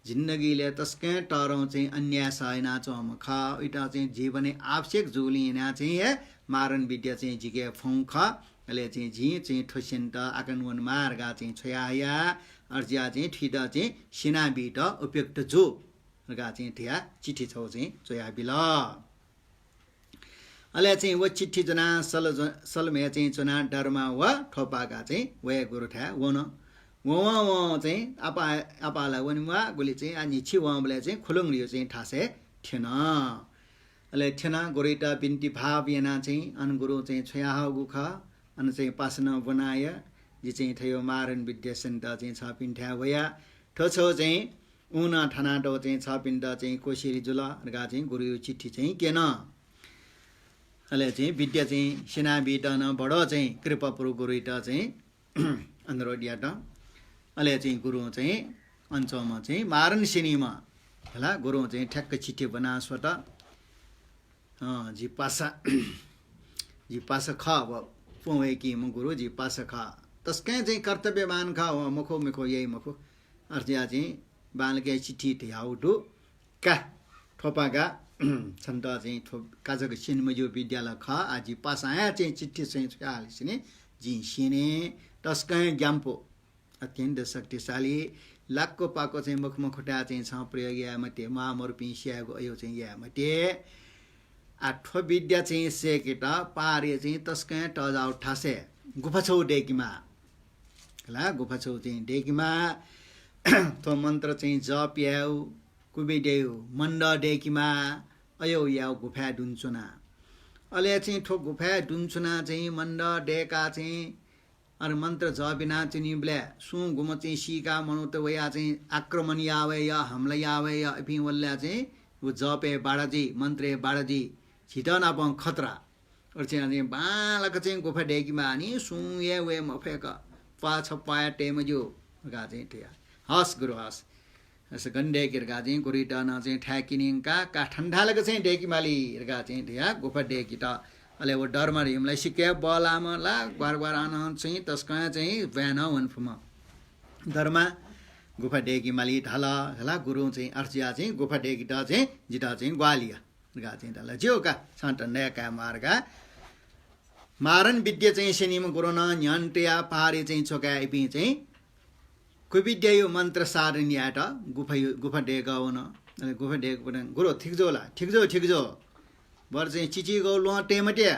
जिन्दगीले तस्कै टरौ चाहिँ अन्याय सयना चम ख उइटा चाहिँ जीवने आवश्यक जुलिना चाहिँ मारन विद्या चाहिँ जिके फौख ले चाहिँ झि चाहिँ ठोसेन्ट आकनवन मार्गा चाहिँ छयाया अर्जिया चाहिँ ठिदा चाहिँ सिनाबिट उपयुक्त जो गा चाहिँ ठिया चिठी छौ चाहिँ चोया बिल अले चाहिँ व चिठी जना सलमे चाहिँ चुना डरमा व ठोपागा चाहिँ वे गुरु ठा वन व चाहिँ आपाला वनिमा गुली चाहिँ अनि छि वले चाहिँ खुलुङ रियो चाहिँ ठासे थिएन अले थिएन गोरिटा बिन्ती भाव याना चाहिँ अन गुरु चाहिँ छया गुख अन चाहिँ पासना बनाय जी चाहिँ थयो मारन विद्या सन्त चाहिँ छ पिन्ठ्या वया ठोछो चाहिँ उना ठनाडो चाहिँ छ पिण्ड चाहिँ कोसिरी जुल गा चाहिँ गुरु चिठी चाहिँ केन अले चाहिँ विद्या चाहिँ सेना बिटन बडो चाहिँ कृपापुरु गुरुइट चाहिँ अनुरोडियाट अले चाहिँ गुरु चाहिँ अञ्चलमा चाहिँ मारन सिनीमा होला गुरु चाहिँ ठ्याक्क चिठी बनासबाट जी पासा ख पुवे कि म गुरु जी पासा ख तस्कै चाहिँ कर्तव्यमान ख मुखो मुखो यही मुखो अर्जिया चाहिँ बालके चिठी थियाउटु का ठोपागा छन्त चाहिँ काजको सिनमा यो विद्यालय ख आजी पासाया चाहिँ चिठी चाहिँ हालिसिने जी सिने तस्कै ज्ञाम्पो अत्यन्त शक्तिशाली लाक्को पाको चाहिँ मुखमुखुटा चाहिँ छ प्रयोग या मते महामरुपी स्यागो अयो चाहिँ या मते आठो विद्या चाहिँ सेकेटा पारे चाहिँ तस्कै टजाउ ठासे गुफाछौ डेकीमा होला गुफाछौ चाहिँ डेकीमा तो मन्त्र चाहिँ जप्याउ कुबिडेउ मण्ड डेकीमा अयो याउ गुफा डुन्चुना अले चाहिँ ठो गुफा डुन्चुना चाहिँ मण्ड डेका चाहिँ अरे मन्त्र जबिना चाहिँ ब्ले सु गुम चाहिँ सिका मनु त वया चाहिँ आक्रमण यावे या हमला यावे या अपि वल्ला चाहिँ वो जपे बाडाजी मन्त्रे बाडाजी छिटना पं खतरा और चाहिँ बालक चाहिँ गुफा डेकीमा नि सुये वे मफेक पाछ पाया टेमजो गा चाहिँ थिया हस गुरु हस यसो गन्डे किरगा चाहिँ गुरिटना चाहिँ ठ्याकिनिङका का ठण्डालको चाहिँ डेकीमाली गा चाहिँ थिया गुफा डेकी त अले वो डरमा रिमलाई सिके बलामा ला बार आन चाहिँ तस्का चाहिँ भ्यान वनफुमा डरमा गुफा डेकी माली ढाला हला गुरु चाहिँ अर्जिया चाहिँ गुफा डेकी त चाहिँ जिता चाहिँ ग्वालिया गा चाहिँ ढाला ज्यो का छान्ट नयाका मार्गा मारन विद्या चाहिँ सेनिमा गुरु न न्यन्टिया पारी चाहिँ छोका आइपि चाहिँ कुविद्या यो मन्त्र सारनी आट गुफा डेका हुन गुफा डेक गुरु ठिक जो बर चाहिँ चिची गौ लोटे मट्या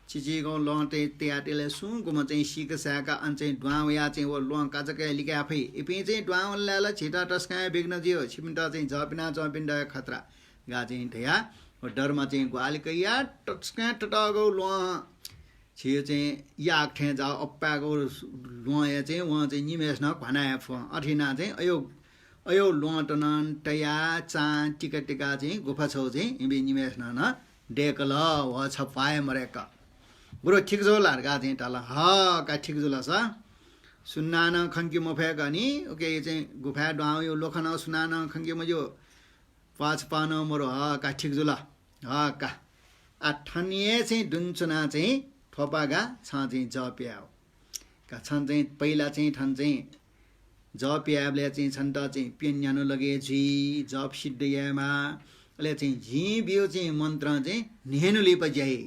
चिची गौ लोटे त्याटेले सुङको म चाहिँ सिक साका अन चाहिँ ड्वाउ या चाहिँ वो लोङ काजका लिके आफै इपि चाहिँ ड्वाउ ल्याला छिटा टस्का बिग्न जियो छिमिन्टा चाहिँ जपिना जपिन्डा खतरा गा चाहिँ थया वो डरमा चाहिँ ग्वालिका या टस्का टटगौ लो छियो चाहिँ याक ठे जा अप्पाको लो या चाहिँ वहाँ चाहिँ निमेष न भनाए फ अठिना चाहिँ अयो लोटनन टया चा टिका चाहिँ गुफा छौ चाहिँ इबि निमेष न डेकल व छपाए मरेका बुरो ठिक जो लार्गा चाहिँ टाला ह का ठिक जो लसा सुन्नान खङ्की मफेक अनि ओके चाहिँ गुफा डाउ यो लोखन सुनान खङ्की मजो पाछ पान मरो ह का ठिक जो ल ह का आठनिए चाहिँ दुन्चुना चाहिँ थोपागा छ चाहिँ जप्याउ का छन् चाहिँ पहिला चाहिँ ठन चाहिँ जप याबले चाहिँ छन् त चाहिँ पेन न्यानो लगे झी जप सिद्ध यामा ले चाहिँ झी बियो चाहिँ मन्त्र चाहिँ नेनु लिप जाई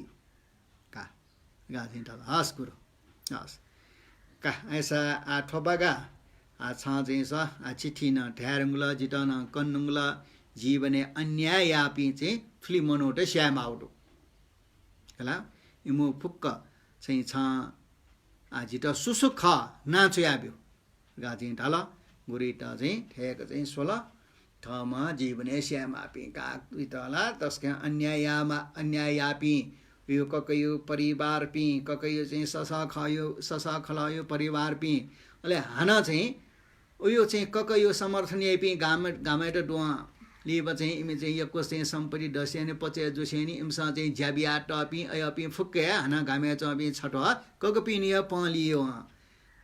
का गा चाहिँ त हस गुरु हस का ऐसा आ ठोबागा आ छ चाहिँ स आ चिठी न ढ्यारुङला जिटन कन्नुङला जीवने अन्याय यापी चाहिँ फ्ली मनोट श्याम आउटो होला इमो फुक्क चाहिँ छ आ जिट सुसुख नाचो याब्यो गा चाहिँ ढाल गुरिट चाहिँ ठेक चाहिँ 16 थमा जीवने श्याम आपी का इतला तस्का अन्याय यापी यो ककयो परिवार पी ककयो चाहिँ ससा खलायो परिवार पी अले हाना चाहिँ उयो चाहिँ ककयो समर्थनीय पी गामेट डुवा लिब चाहिँ इमे चाहिँ यको चाहिँ सम्पत्ति दस्याने पचे जोसेनी इमसा चाहिँ ज्याबिया टपी अयपी फुक्के हाना गामे चबी छटो ककपिनिय पलियो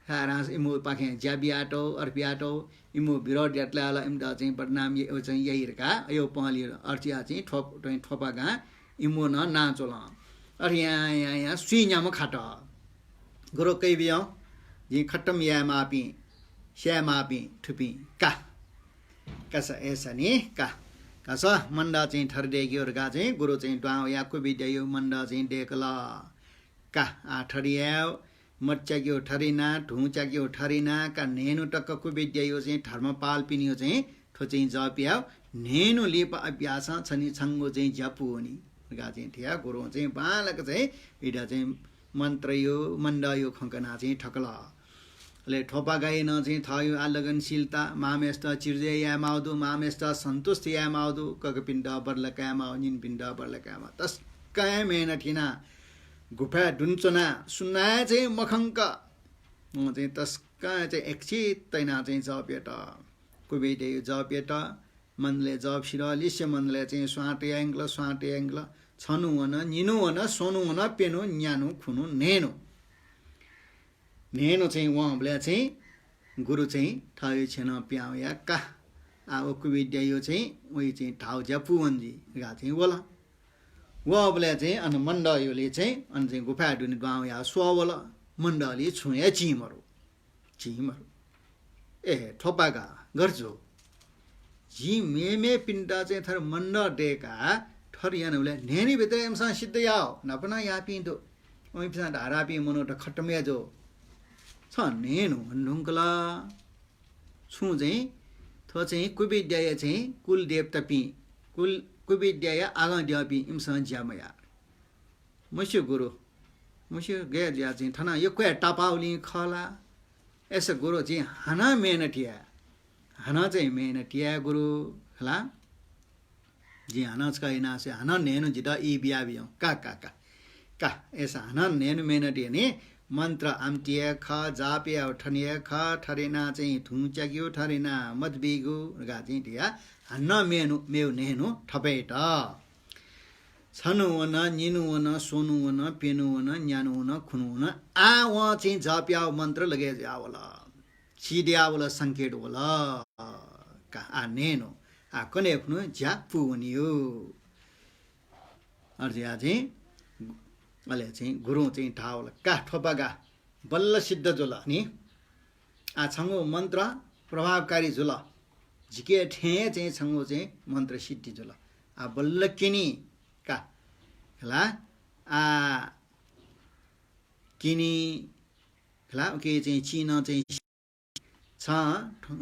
रास इमो पाखे ज्याबियाटो अर्पियाटो इमो विरोध यातला इमदा चाहिँ बदनाम यो चाहिँ यहीका यो पलियो अर्चिया चाहिँ ठोपागा इमो न नाचोला अरे यहाँ सुइन्याम खाट गुरु कै बियो जी खट्टम या मापी श्या मापी ठुपी का कसा ऐसा नि का कसा मंडा चाहिँ ठरदेग्यो गा चाहिँ गुरु चाहिँ डाउ या कुबिदेयो मंडा चाहिँ देखला का आ ठरियाउ मच्चाग्यो ठरिना ढुचाग्यो ठरिना का नेनु टक्क कुबिदेयो चाहिँ धर्मपाल पिनियो चाहिँ ठो चाहिँ जप्याउ नेनु लिप अभ्यास छनि छंगो चाहिँ जपु नि गा चाहिँ थिया गुरु चाहिँ बालक चाहिँ इडा चाहिँ मन्त्र यो मण्ड यो खंकना चाहिँ ठकला ले ठोपा गाई न चाहिँ थयो आलगनशीलता मामेस्त चिर्जे या माउदु मामेस्त सन्तुष्ट या माउदु ककपिण्ड बर्लका मा निन पिण्ड बर्लका मा तस्काय मेहनतिना गुफा दुन्चना सुन्ना चाहिँ मखंक चाहिँ तस्काय चाहिँ एकचित तैना चाहिँ जपेट कुबेटे जपेट मनले जप शिर लिस्य मनले चाहिँ स्वाटे एंग्ल छनु वन निनु वन सोनु वन पेनु न्यानु खुनु नेनो चाहिँ उहाँले चाहिँ गुरु चाहिँ ठयो छेन प्याउ या का आ कुबिद्या यो चाहिँ उही चाहिँ ठाउ ज्यापु वन्जी गा चाहिँ वला वबले चाहिँ अन मण्डयोले चाहिँ अन चाहिँ गुफा दुनि गाउँ या स्ववला मण्डली छुया चिमरो ए ठोपागा गर्जो जी मे पिण्डा चाहिँ थर मण्ड डेका ठर यानले नेनी भित्र एमसा सिद्ध याओ नपना या पिन्दो ओइ पिसा धारा पि मनोट खट्टमे जो छ नेनु नुंकला छु चाहिँ थो चाहिँ कुबिद्या चाहिँ कुल देवता पि कुबिद्या आगा द्यापि इमसा ज्यामया मस्यो गुरु मस्यो गया ज्या चाहिँ थना यो क्वे टापाउली खला ऐसा गुरु चाहिँ हाना चाहिँ मेहनतिया गुरु खला जी हाना स्काइना से हाना नेनु जिता ई बिया बियो का ऐसा हाना नेनु मेहनतिया ने मन्त्र आमतिया ख जापिया ठनिया ख ठरेना चाहिँ थुच्याग्यो ठरेना मदबिगु गा चाहिँ दिया हन्न मेउ नेनु ठपेट छनु वन निनु वन सोनु वन पेनु वन न्यानु वन खुनु वन आ व चाहिँ जापिया मन्त्र लगे जावला छिड्यावला संकेत होला का आ नेनु आ कने खुनु ज्या पुनियो अर्जिया चाहिँ अले चाहिँ गुरु चाहिँ ठाउला का ठोपागा बल्ल सिद्ध जुल नि आ छंगो मन्त्र प्रभावकारी जुल झिके ठे चाहिँ छंगो चाहिँ मन्त्र सिद्धि जुल आ बल्ल किनी का हला आ किनी हला के चाहिँ चिन चाहिँ छ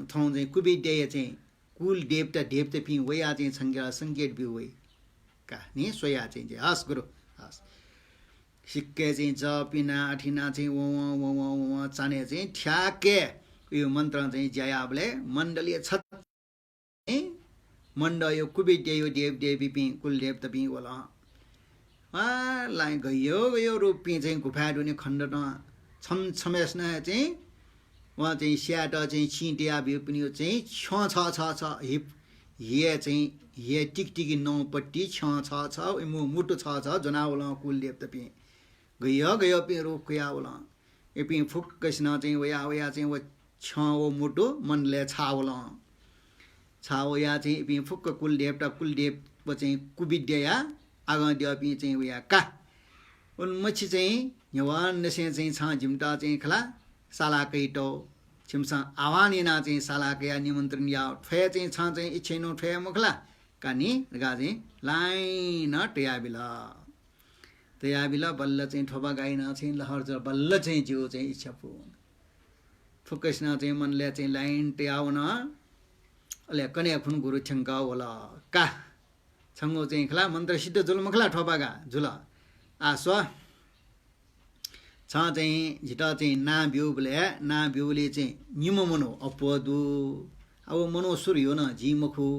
थौ चाहिँ कुबिद्या चाहिँ कुल देवता पि वया चाहिँ संकेत बि वै का नि सोया चाहिँ हस गुरु हस सिक्के चाहिँ जपिना अठिना चाहिँ व चाने चाहिँ ठ्याके यो मन्त्र चाहिँ ज्यायाबले मण्डलीय छत मण्ड यो कुबिद्या यो देवी पि कुल देवता पि होला लाई गयो रूपी चाहिँ गुफा दुने खण्ड छमेस्न चाहिँ वहाँ चाहिँ स्याट चाहिँ छिटिया भ्यू पनि चाहिँ छ हिप हे चाहिँ हे टिकटिकी नौपट्टि छ मुटु छ जनावला कुल देवता पि गयो पे रोकयावला एपि फुक्कसना चाहिँ वया चाहिँ व छ मुटु मनले छाव या चाहिँ एपि फुक्क कुल देव चाहिँ कुबिद्या आगा दिपि चाहिँ वया का उन मछि चाहिँ यवान नसे चाहिँ छ जिमटा चाहिँ खला साला कैटो छिमसा आवानिना चाहिँ सालाकया निमन्त्रण या ठे चाहिँ छ चाहिँ इच्छेनो ठे मुखला कानी गा चाहिँ लाइन टेयाबिला तयाबिला बल्ल चाहिँ ठोबा गाइना चाहिँ लहर ज बल्ल चाहिँ जिउ चाहिँ इच्छा पु फुकस्ना चाहिँ मनले चाहिँ लाइन टेयाउन अले कने खुन गुरु छंगा होला का छंगो चाहिँ खला मन्त्र सिद्ध जुल मखला ठोबा गा जुल आस्वा छ चाहिँ झिटा चाहिँ ना बिउले चाहिँ निम मनो अपदु अब मनो सूर्य न जी मखु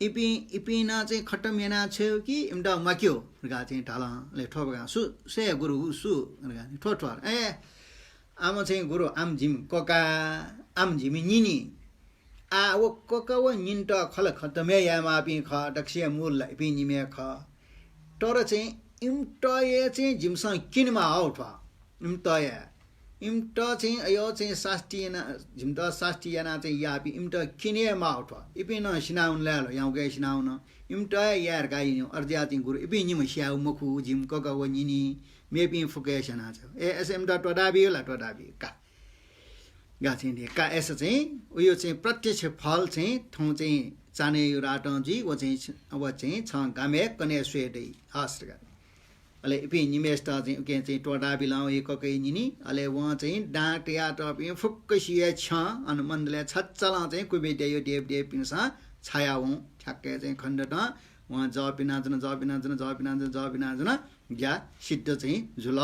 इपिना चाहिँ खट्टम याना छ्यो कि इमडा माक्यो गा चाहिँ ढाला ले ठोबगा सु से गुरु सु गा ठोठर ए आम चाहिँ गुरु आम जिम कोका आम जिमी निनी आ वो कोका वो निन्ट खल खतमे यामा पि ख दक्ष्य मूल पि निमे ख तर चाहिँ इमटये चाहिँ जिमसँग किनमा आउट इमट चाहिँ यो चाहिँ साष्टियना झिम्ट साष्टियना चाहिँ यापि इमट किने माउट इपि न सिनाउन ल्यालो याउ गए सिनाउन इमट यार गाइ अर्ज्या चाहिँ गुरु इपि निम स्याउ मखु झिम कक वनिनी मेपि फुके सना छ ए एसएम ड टडाबी ला टडाबी का गा चाहिँ का एस चाहिँ उयो चाहिँ प्रत्यक्ष फल चाहिँ ठौ चाहिँ चाने यो राट जी व चाहिँ अब चाहिँ छ गामे कने स्वेदै हास्टगा अले इपि निमेस्ट चाहिँ के चाहिँ टोडा बिलाउ एक ककै निनी अले वहाँ चाहिँ डाँट या टपि फुक्कसिए छ अन मनले छच्चला चाहिँ कुबेटे यो देव पिनसा छाया हूं ठ्याक्कै चाहिँ खण्डट वहाँ जपिना जन ज्या सिद्ध चाहिँ झुल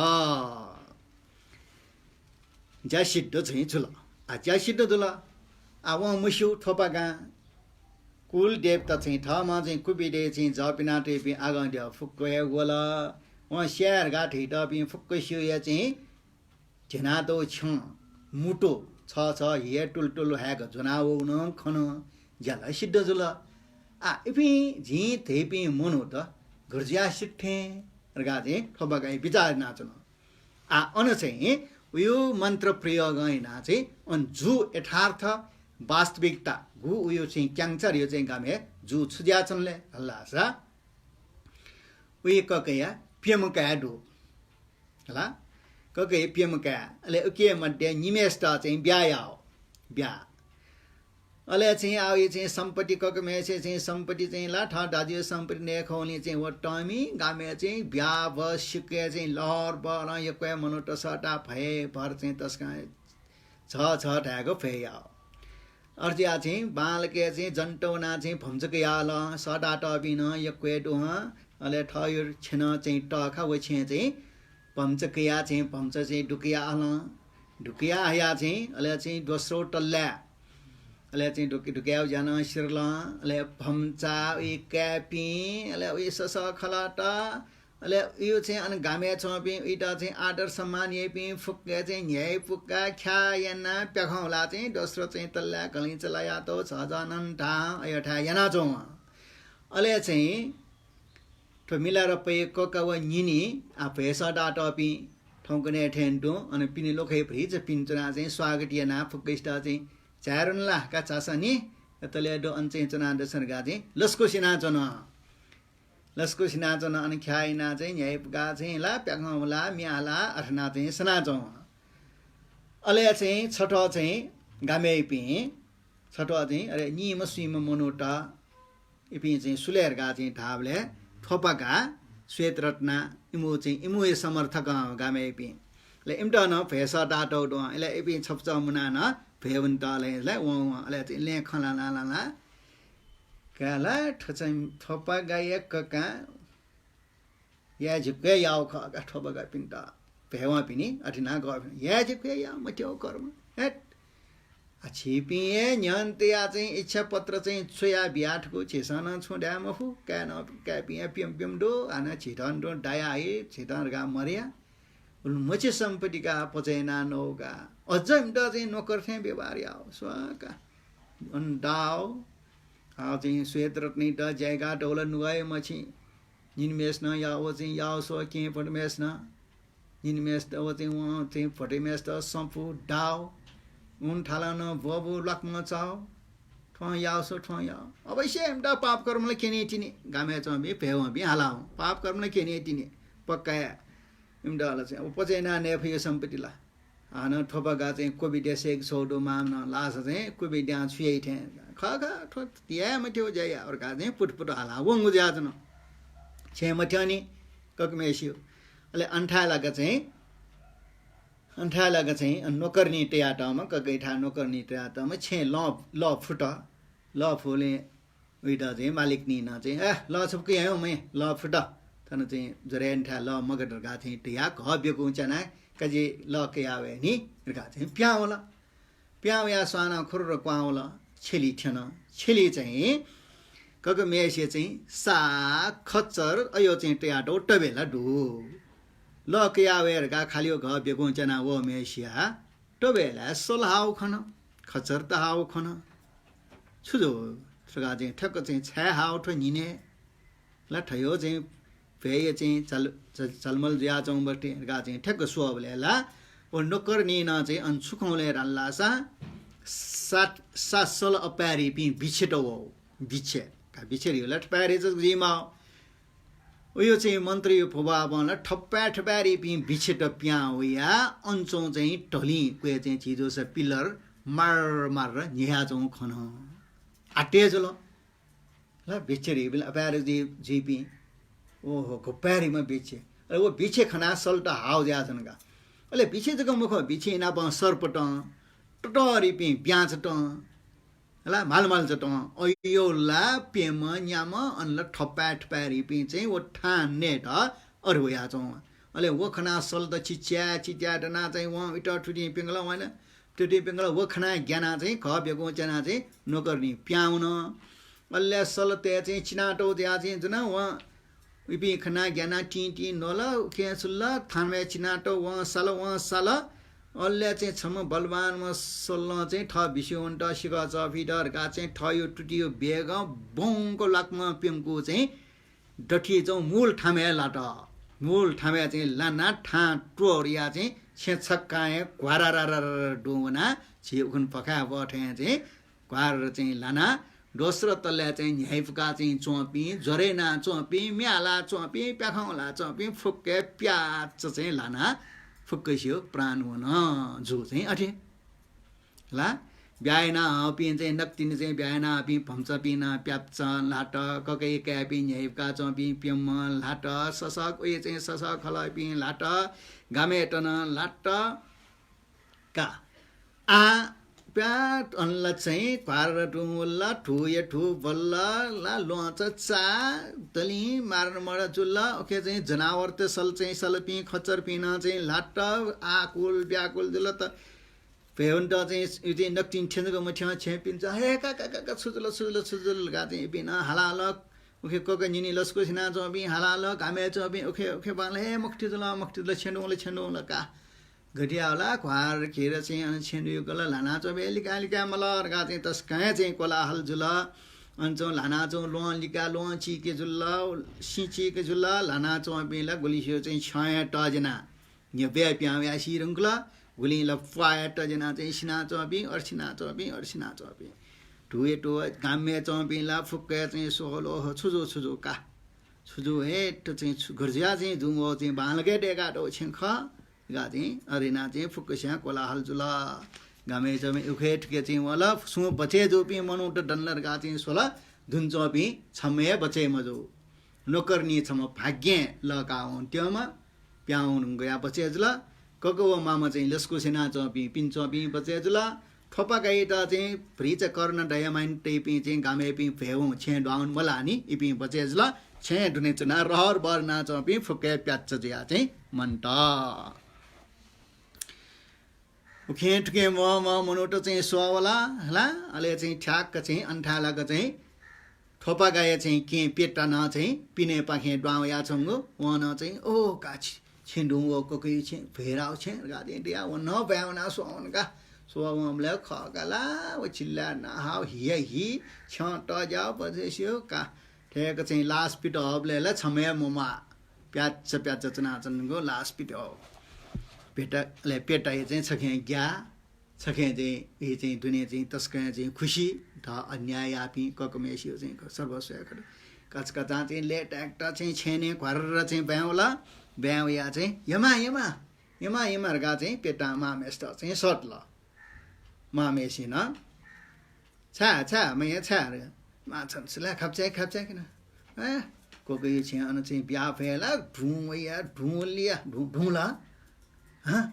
ज्या सिद्ध चाहिँ झुल आ ज्या सिद्ध झुल आ वहाँ मुस्यु थोपागा कुल देवता चाहिँ ठामा चाहिँ कुबेटे चाहिँ जपिना टेपि आगा दिया फुक्कया गोला वहाँ स्याहार गाठ हिटपि फुक्कसियो या चाहिँ झेनादो छ मुटो छ हिया टुलटुल ह्याक झुनाउ न खन ज्याला सिद्ध जुल आ इपि झि थेपि मनो त घुर्जिया सिट्ठे गा चाहिँ ठोबगाई विचार नाचन आ अन चाहिँ उयो मन्त्र प्रयोग गइना चाहिँ अन जु यथार्थ वास्तविकता गु उयो चाहिँ क्याङ्चर यो चाहिँ गामे जु छुज्याचनले हल्लासा उयो ककया पियमका डु हला कके पियमका अले उके मध्ये निमेष्ट चाहिँ ब्यायाओ ब्या अले चाहिँ आ यो चाहिँ सम्पत्ति कके मेसे चाहिँ सम्पत्ति चाहिँ ला ठा दाजु सम्पत्ति ने खौली चाहिँ व टमी गामे चाहिँ ब्या व सिके चाहिँ लहर बर यो के मनोट सटा भए भर चाहिँ तस्का छ ढाको फेयाओ अर्जिया चाहिँ बालके चाहिँ जन्टौना चाहिँ भम्जके याल सडा टबिन यो के डुह अले ठयो छेन चाहिँ टखा व छे चाहिँ भम्चकया चाहिँ भम्च चाहिँ डुकिया आल ढुकिया आया चाहिँ अले चाहिँ दोस्रो टल्ला अले चाहिँ ढुकिया जान सिरल अले भम्चा इ क्यापी अले उ सस खलाटा अले यो चाहिँ अन गामे छपि इटा चाहिँ आदर सम्मान येपि फुक्के चाहिँ न्याय पुक्का ख्यायना प्याखौला चाहिँ दोस्रो चाहिँ तल्ला गली चलाया तो छजनन ढा अयठा याना चौ अले चाहिँ तो मिलाएर पे कका व निनी आ पैसा डाटपि ठौकने ठेन्टो अनि पिनी लोखै फ्रिज पिन्चना चाहिँ स्वागत याना फुक्कैस्टा चाहिँ चारन लाखका चासनी तले दो अञ्चे चना दसन गा चाहिँ लस्को सिनाचन अनि ख्याइना चाहिँ न्यायगा चाहिँ ला प्याङला म्याला अठना चाहिँ सनाचौ अले चाहिँ छठ चाहिँ गामे पि छठ चाहिँ अरे निम सुइम मनोटा इपि चाहिँ सुलेर गा चाहिँ ढाबले थोपका श्वेत रत्ना इमु चाहिँ इमु समर्थक गामे पि ले इमटा न फेसा डाटो दो ले इपि छप्च मुना न फेवन्ता ले व ले चाहिँ ले खला ला काला ठचै थोपका एकका या झुके याउ ख थोपका पिन्टा फेवा पिनी अठिना ग या झुके या मट्यो कर्म हेट छिपिए न्यन्त्या चाहिँ इच्छा पत्र चाहिँ छोया बियाठको छेसन छोड्या मफु क्यान क्यापिया पियम पियम दो आना छिटन दो डाया है छिटन गा मरिया उन मचे सम्पत्तिका पचैना नौगा अझै त चाहिँ नोकर थे व्यवहार याओ स्वाका अन दाओ आ चाहिँ श्वेत रत्नी त जयगा डौला नुगाए मछि निनमेस न याओ चाहिँ याओ सो के पडमेस न निनमेस त चाहिँ व चाहिँ फटेमेस त सम्पु दाओ उन ठालान बबु लक्ष्म चाओ ठो याओ ठो याओ अवश्य एमटा पाप कर्मले केनी तिनी गामे चबी भेव बि हालाउ पाप कर्मले केनी तिनी पक्का एमटा ला चाहिँ पचैना ने फयो सम्पत्तिला Ana thopa ga चाहिँ कोबी देशेक सोडो मामन लास चाहिँ कोबी ड्या छुयै थे खा थो या मथ्यो जया और का चाहिँ पुट हाला वंगु जाजन छे मथ्यानी ककमेसियो अले अन्ठा लागा चाहिँ नोकर्नी टेयाटामा कगैठा नोकर्नी टेयाटामा छे ल फुट ल फुले उइटा चाहिँ मालिक नि न चाहिँ ल सबकै आयो मै ल फुट तन चाहिँ जरेन्ठा ल मगटर गा चाहिँ टेया घब्यको उचाना कजी ल के आवे नि गा चाहिँ प्याउला प्याउया साना खुर क्वाउला छेली थिएन छेली चाहिँ कगमेसियो चाहिँ सा खच्चर अयो चाहिँ टेयाटो टबेला ढु ल के आवेर गा खालियो घब्यको उचाना वो मेसिया टबेला सोल हाउ खन खच्चर त हाउ खन छुजो सगा चाहिँ ठक्क चाहिँ छ्या हाउ ठो निने ल ठयो चाहिँ फेय चाहिँ चलमल ज्या चौं बटे गा चाहिँ ठक्क सोबले ला ओ नोकर नि न चाहिँ अन सुखौले रल्लासा सात सल अपारी पि बिछेटो हो बिछे का बिछेरी लट पारे ज जिमा उयो चाहिँ मन्त्री फोबा बन ठप्पा ठपारी पि बिछेट प्या होया अन्छौ चाहिँ ढली कुए चाहिँ चिजो छ पिलर मार निहा चौं खन आटेज ल बिछेरी बिल अपारे जीपी ओहो गोपारी में बिछे अरे वो बिछे खना सल्ट हाउ जा का अले बिछे जगह मुख बिछे ना प सरपट टटरी पि ब्याज ट हला माल चट अयो ला पेम न्याम अनल ठप्पा ठपारी पि चाहिँ वो ठाने त अरु या चौ अले वो खना सल्ट चिच्या डना चाहिँ व इटा टुटी पिंगला हैन टुटी पिंगला वो खना ज्ञाना चाहिँ खब्यको चना चाहिँ नोकर्नी प्याउन अल्ले सल्टे चाहिँ चिनाटो दिया चाहिँ जुन व विपी खना ज्ञाना टी नोला के सुल्ला थानमे चिनाटो व साल अल्ले चाहिँ छम बलवान म सोल्ल चाहिँ ठ बिस्योन्ट सिका चफिडर का चाहिँ ठयो टुटियो बेग बोङको लाकमा पेमको चाहिँ डठी चाहिँ मूल ठामे चाहिँ लाना ठा टोरिया चाहिँ छेछक्काए क्वारारा डोना छिउखन पका बठे चाहिँ क्वार चाहिँ लाना दोस्रो तल्ले चाहिँ न्याइफका चाहिँ चोपी जरेना चोपी म्याला चोपी प्याखौला चोपी फुक्के प्याच चाहिँ लाना फुक्कैसियो प्राण हुन जो चाहिँ अठे ला ब्याएना हपी चाहिँ नक्तिन चाहिँ ब्याएना हपी भम्च पिना प्याप्च लाट ककै क्यापी न्याइफका चोपी प्यम लाट ससक उयो चाहिँ ससक खलपी लाट गामेटन लाट का आ प्याट अनला चाहिँ पार टुमुल्ला ठुये ठु बल्ला ला लोच चा तली मार्न मडा जुल्ला ओके चाहिँ जनावर त सल चाहिँ सलपी खच्चर पिना चाहिँ लाट आकुल ब्याकुल जुल त पेवन्ट चाहिँ यति नक्तिन ठेनको मठ्या छेपिन्छ हे का सुजुल गा चाहिँ बिना हलाल ओके कोक निनी लस्को सिना चबी हलाल कामे चबी ओके बाले मक्ति जुल छेन्डोले का घटिया होला खुवार खेर चाहिँ अनि छेन्डुयो गला लाना चबे लिका मलर गा चाहिँ तस्काए चाहिँ कोलाहल जुल अन्छौ लाना चौ लोन लिका लोन चिके जुल सिचिके जुल लाना चबेला गुलिसियो चाहिँ छया टजना यो बे प्याव्या सिरंगला गुली ल फाया टजना चाहिँ सिना चबी अर्सिना चबी ठुए टो गामे चबेला फुक्के चाहिँ सोलो छुजो का छुजो हे त चाहिँ घरजिया चाहिँ जुङो चाहिँ बालगे डेगा टो छेख गाती अरिना चाहिँ फुक्कस्या कोलाहल जुला गामे जमे उखेट के चाहिँ वाला सु बचे जो पी मनुट डन्लर गा चाहिँ सोला धुन्चो पी छमे बचे मजो नोकर्नी छम भाग्य लगाउन त्योमा प्याउन गया बचे जुला कको मामा चाहिँ लस्को सेना चपी पिन्चो पी बचे जुला थोपा गाइटा चाहिँ फ्रिज गर्न डायमाइन टेपी चाहिँ गामे पी भेउ छे डाउन मलानी इपी बचे जुला छे दुने चना रहर बरना चपी फुक्के प्याच जिया चाहिँ मन्टा उखेटके म मनोटो चाहिँ सोवाला हला अले चाहिँ ठ्याक्क चाहिँ अन्ठालाको चाहिँ थोपा गाए चाहिँ के पेटा न चाहिँ पिने पाखे डाउया छंगो वन चाहिँ ओ काछि छिन्डुङो कोकै छ भेराउ छ गादे दिया व न भ्याउना सोवन का सोवमले खगला व चिल्ला न हाउ हि छ त जाउ बजेसियो का ठेक चाहिँ लास पिट हबले ल छमे ममा प्याच चना चनको लास पिट हो पेटाले पेटाए चाहिँ छखे ग्या छखे चाहिँ यही चाहिँ दुनिया चाहिँ तस्कै चाहिँ खुसी ध अन्याय आपी ककमेसियो चाहिँ सर्वस्व कचकचा चाहिँ लेट एक्ट चाहिँ छेने घरर चाहिँ ब्याउला ब्याउया चाहिँ यमा 이마가 चाहिँ पेटा 마메스터 चाहिँ सटल 마메시나 차 뭐야 차를 마찬스라 갑자기 그나 거기 지안은 चाहिँ बिहा भएला ढुङया ढुङलिया ढुङला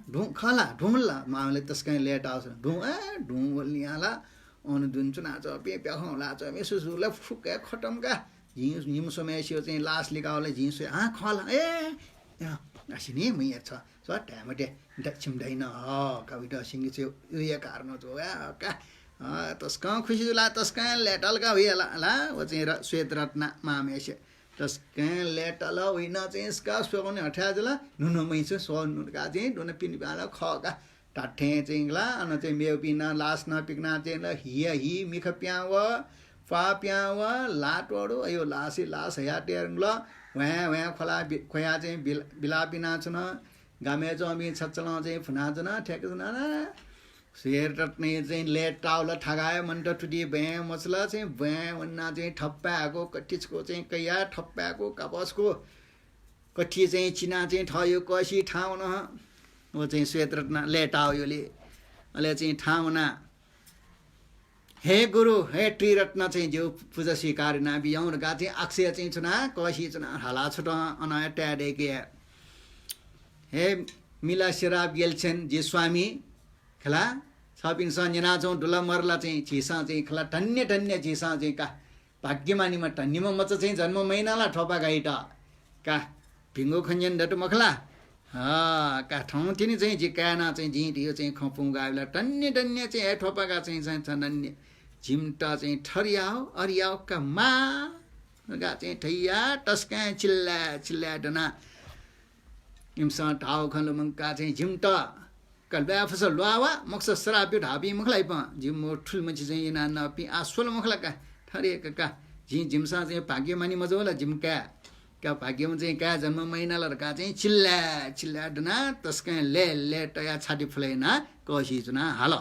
ढुङ खला ढुङला मामले त्यसकै लेट आउँछ ढुङलियाला अनि जुन चुना छ पेप्या खला छ मेसुसुला फुके खटमका जिम समयसियो चाहिँ लास लिकाउले जिन्स खला आसिनी मैया छ स टामटे दक्षिमदैन कविता सिंगी चाहिँ उयो कारण जो का तस्का खुसी ला तस्का लेटल का उयोला ला व चाहिँ श्वेत रत्न मामेश तस्का लेटल होइन चाहिँ यसका सोने हठाजला नुनु मैछ सोनु का चाहिँ दुन पिन बाला खका टाठे चाहिँ ला अन चाहिँ मेउ पिन लास न पिकना चाहिँ ल हि मिख प्याव फा प्याव लाटोडो यो लासी लास या टेरङ ल वहाँ खोला खोया चाहिँ बिलापिना छन गामे जमी छचल चाहिँ फुना जना ठेकजना शेर रट्ने चाहिँ लेट टाउला ठगायो मन टुटी भे मसला चाहिँ भे वन्ना चाहिँ ठप्पाको कटिचको चाहिँ कैया ठप्पाको कपसको कठी चाहिँ चिना चाहिँ ठयो कसी ठाउँ न वो चाहिँ श्वेत रत्न लेट आयोले अहिले चाहिँ ठाउँ न हे गुरु हे त्रिरत्न चाहिँ जो पूजा स्वीकार ना बियाउन गा चाहिँ अक्षय चाहिँ छुना कसी छुना हाला छुट अनया ट्याडे के हे मिला शराब गेलछन् जे स्वामी खला छपिन सन्जना चौँ डुला मरला चाहिँ छिसा चाहिँ खला धन्य छिसा चाहिँ का भाग्यमानीमा धन्यमा मच चाहिँ जन्म महिनाला ठोपा गाइट का भिङ्गो खन्जन डटु मखला का ठाउँ तिनी चाहिँ जिकाना चाहिँ जिटियो चाहिँ खपुङ गाविला धन्य चाहिँ ठोपाका चाहिँ धन्य झिम्टा चाहिँ ठरियाओ अरियाओ का मा गा चाहिँ ठैया टस्का चिल्ला डना इमसा ठाउ खलो मंका चाहिँ झिम्टा कल्बा फसल लुआवा मक्स सरापी ढापी मखलाई प जिमो ठुल मछि चाहिँ ना नपी आसोल मखला का ठरे का जिमसा चाहिँ भाग्यमानी मजोला जिमका का भाग्यमा चाहिँ का जन्म महिना लड़का चाहिँ चिल्ला डना तस्का ले टया छाटी फुलेना कसी चुना हाल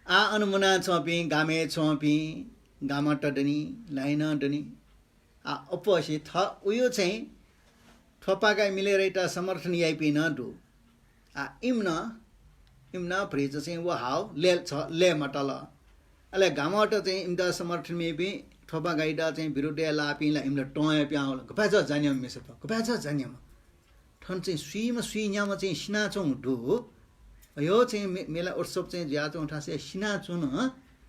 आ अनुमुना चपी गामे चपी गामा टडनी लाइन डनी आ अपसी थ उयो चाहिँ थपाका मिलेर एउटा समर्थन याइपी न दु आ इम्न फ्रिज चाहिँ वो हाउ ले मटल अले गामाट चाहिँ इम्दा समर्थन में भी थोपा गाइडा चाहिँ बिरुडे लापिला इम्ले टोय प्याउल गपाछ जान्यम मेसप गपाछ जान्यम ठन चाहिँ सुई न्याम चाहिँ सिना चौं दु यो चाहिँ मेला उत्सव चाहिँ ज्या चौं ठासे सिना चुन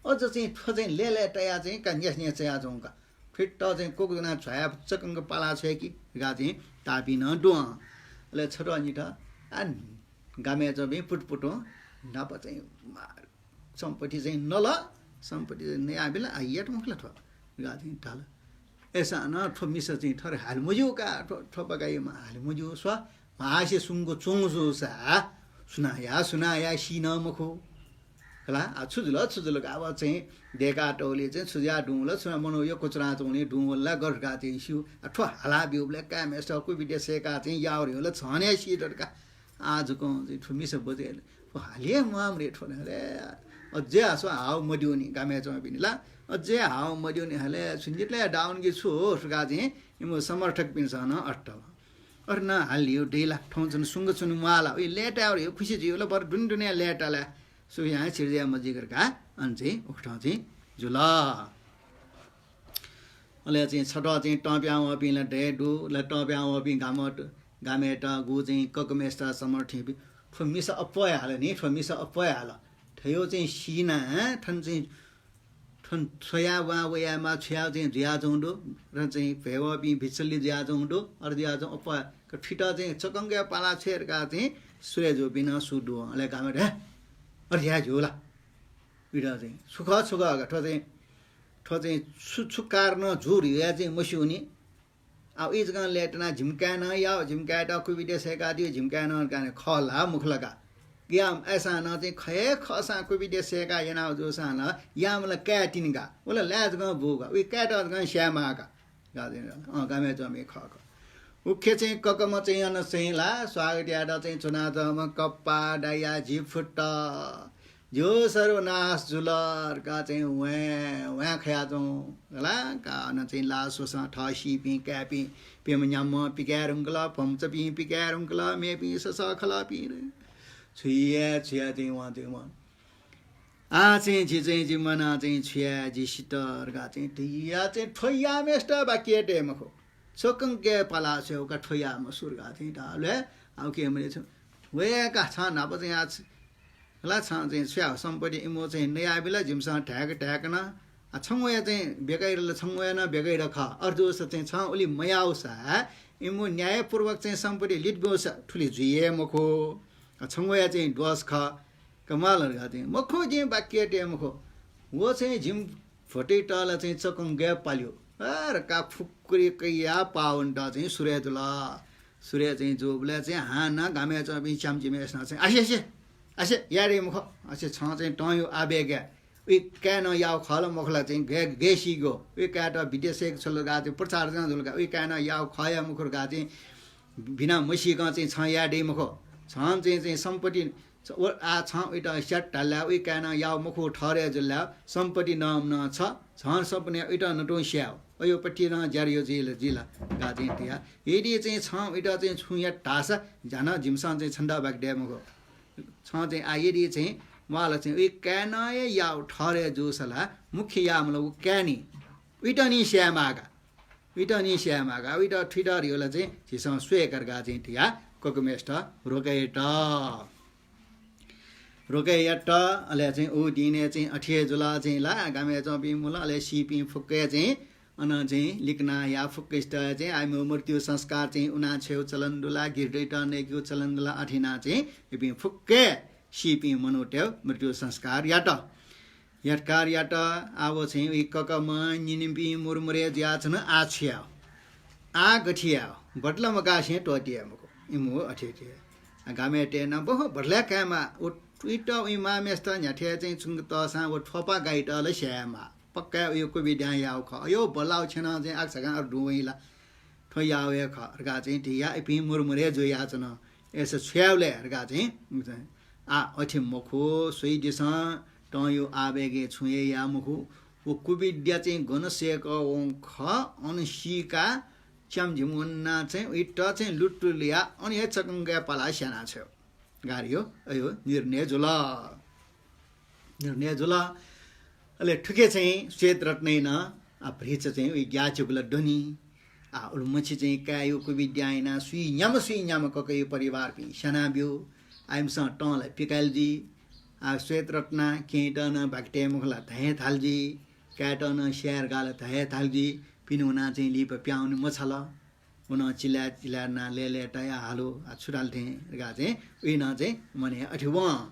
अझ चाहिँ थ चाहिँ ले टया चाहिँ कन्यास न्या चया चौं का फिट चाहिँ कोकजना छया चकंग पाला छ कि गा चाहिँ तापी न दु ले छोटो अनिटा आ गामे जबे पुटपुटो नाप चाहिँ सम्पत्ति चाहिँ नल सम्पत्ति नै आबिला आइयाट मखला थ गाथि ताल ऐसा न ठो मिस चाहिँ थरे हाल मुजु का ठोपा गाइमा हाल मुजु स्व मासे सुंगो चोंजो सा सुनाया सिन मखो कला छुजुल गाव चाहिँ देका टोले चाहिँ छुजा डुङल छुना मनो यो कोचरा चौने डुङला गरगा चाहिँ सिउ ठो हाला बिउले कामेस को बिटे सेका चाहिँ याउरे होला छने सिटरका आजको चाहिँ ठुमिस बजे हाले मामरे ठोने रे अझै आसो हाउ मडिउनी गामे चौ पिनिला अझै हाउ मडिउनी हाले सुन्जितले डाउन गे छु सुगा चाहिँ इमो समर्थक पिन्छ न अट्ट अर्न हालियो डेला ठौजन सुंग सुनु माला ओ लेट आउर यो खुसी जियोला बर दुनदुनिया लेटाला सो यहाँ छिर्जिया मजिगरका अन्छे उठा चाहिँ जुला अले चाहिँ छटा चाहिँ टप्याउ अपिला डेडु ल टप्याउ अपि गामेटा गु चाहिँ ककमेस्टा समर्थि फमिस अपय हाले नि फमिस अपय हाल थयो चाहिँ सिना ठन चाहिँ ठन छया वा वयामा छया चाहिँ ज्या जौंडो र चाहिँ भेवबि भिचल्ली ज्या जौंडो अर ज्या जौ अपय ठिटा चाहिँ चकंगे पाला छेरका चाहिँ सुरेजो बिना सुडु अले गामेटा अर्या झोला इडा चाहिँ सुख ठो चाहिँ सुकार न झुर या चाहिँ मसिउनी अब इज गन लेटना झिमका न या झिमका टा कुबिटे सेका दियो झिमका न काने खला मुखलका याम ऐसा न चाहिँ खए खसा कुबिटे सेका यना जो सान यामला क्याटिनगा ओला लाज ग भोगा उ क्याटा ग श्यामाका गादिन गामे जमे खक उखे चाहिँ ककम चाहिँ अन चाहिँ ला स्वागत याडा चाहिँ चुना दम कप्पा डाया जिफुट जो सर्वनाश जुलर का चाहिँ वहाँ खया जाउँ होला का न चाहिँ लासोसा ठासी पि क्यापी पेमन्याम पिक्यारुङ्कला पम्च पि पिक्यारुङ्कला मे पि सखला पि छुया छुया चाहिँ वहाँ आ चाहिँ चाहिँ जिम्मना चाहिँ छुया जी सिटर गा चाहिँ टिया चाहिँ ठोया मेस्ट बाकी टेमखो सोकङ के पला छेउ का ठोया मसुर गा चाहिँ डाले आउ के मैले छु वे का छ नाप चाहिँ आज ला छ चाहिँ छ्या सम्पत्ति इमो चाहिँ नयाँ बेला जिमसँग ठ्याक न छङ्वया चाहिँ बेगाइरल छङ्वया न बेगाइर ख अर्जुस चाहिँ छ उली मयाउसा इमो न्यायपूर्वक चाहिँ सम्पत्ति लिटगोस ठुली जुए मखो छङ्वया चाहिँ डोस ख कमालहरू गा चाहिँ मखो जिम बाक्य टे मखो वो चाहिँ जिम फोटे टल चाहिँ चकङ ग्याप पाल्यो र का फुक्री कैया पाउन्ड चाहिँ सूर्य चाहिँ जोबले चाहिँ हाना घामे चाहिँ च्यामचिमे यसमा चाहिँ आसे यारे मुख आसे छ चाहिँ टयो आबेगा उ क्यान याउ खल मुखला चाहिँ गेसीगो उ काट विदेशेक छल गा चाहिँ प्रचार जना जुल गा उ क्यान याउ खया मुखर गा चाहिँ बिना मसी गा चाहिँ छ याडे मुख छ चाहिँ सम्पत्ति आ छ उटा सेट ढाल्ला उ क्यान याउ मुख ठरे जुल्ला सम्पत्ति नाम न छ सपने उटा नटो स्याउ यो पट्टि न ज्यारियो जिला गा चाहिँ त्या यदि चाहिँ छ उटा चाहिँ छुया टासा जान जिमसान चाहिँ छन्दा बाग डे मुख छ चाहिँ आइडी चाहिँ उहाँलाई चाहिँ उयो क्यानय या ठरे जोसला मुख्य यामला उ क्यानी विटनी श्यामागा उइट ठिडरयोला चाहिँ छिसँग स्वेकर गा चाहिँ ठिया कोकुमेस्ट रोकेट अले चाहिँ उ दिने चाहिँ अठिए जुला चाहिँ ला गामे चाहिँ मुला अले सिपी फुक्के चाहिँ अन चाहिँ लिक्ना या फुक्केस्ट चाहिँ आइमो मृत्यु संस्कार चाहिँ उना छेउ चलन्दुला गिर्डेट नेक्यु चलन्दुला अठिना चाहिँ इपि फुक्के सिपी मनोटेउ मृत्यु संस्कार याटकार याट आव चाहिँ इ ककम निनिपि मुरमुरे ज्याछन आछ्या आ गठिया बटलम गासे टोटिया मको इमो अठेटे गामे टेन बहु बडला कामा उ ट्विट इमा मेस्त न्याठे चाहिँ छुङ तसा व ठोपा गाइट ल श्यामा पक्का यो कोभिड याउ ख यो बलाउ छन चाहिँ आक्सगा डुइला ठो याउ ख गा चाहिँ टिया इपि मुरमुरे जो याचन एस छ्याउले गा चाहिँ आ अठि मखो सोइ दिस त यो आबेगे छुए या मखो वो कोभिड चाहिँ गनसेक ओं ख अनसिका च्यामझिमुन्ना चाहिँ उइट चाहिँ लुटुलिया अनि हे चकङ्गा पाला स्याना छ गारियो अयो निर्णय जुला अले ठुके चाहिँ श्वेत रत्नै न भ्रिच चाहिँ उयो ग्याचुगुला डनी उल्मछि चाहिँ कायो कोभिड आइना सुई न्याम ककै परिवार पि स्याना बियो आइमसँग टलाई पिकालजी श्वेत रत्ना केटन भागटे मुखला धाए थालजी क्याटन स्यार गाल धाए थालजी पिनुना चाहिँ लिप प्याउनु मछल उन चिला ना ले टाया हालो छुटाल थे गा चाहिँ उइन चाहिँ मने अठिवा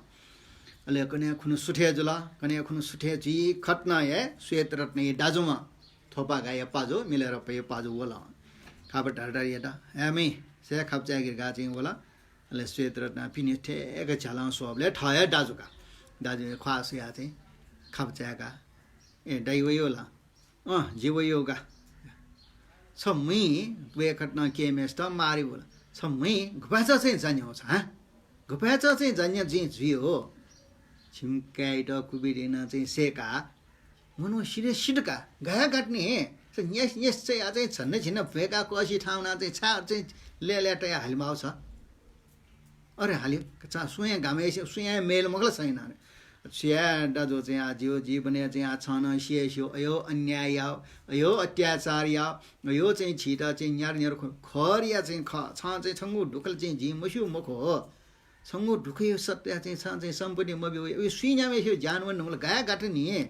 अले कने खुनु सुठे जुला कने खुनु सुठे जी खतना है श्वेत रत्न दाजुमा थोपा गाय पाजो मिलेर पे पाजो वला खाबट हटारिया दा एमै से खपचा गिर गा चाहिँ वला अले श्वेत रत्न पिने ठेक छला सोबले ठया दाजुका दाजु ख्वास या चाहिँ खपचाका ए डाइवयोला जीवयोगा छम्मी वे खटना के मेस्ट मारि बोला छम्मी घुपाचा चाहिँ जान्यो छ घुपाचा चाहिँ जान्य जी जियो छिमकाइट कुबिरिन चाहिँ सेका मनो सिरे सिडका गाया काट्ने यस चाहिँ अझै छन्ने छिन्न फेका कसी ठाउँना चाहिँ छा चाहिँ लेलेटै हालिमाउ छ अरे हाल्यो चा सुया घामे सुया मेल मगला छैन स्या दाजु चाहिँ आजियो जीवने चाहिँ छन सिएस्यो अयो अन्याय अयो अत्याचार अयो चाहिँ छिटा चाहिँ न्यार खरिया चाहिँ छ चाहिँ छङ्गु ढुकल चाहिँ झि मस्यु मखो हो छङ्गु ढुक्यो सत्या चाहिँ छ चाहिँ सम्पत्ति मब्यो उयो सुइनामे यो जानवन होला गाया काट्ने नि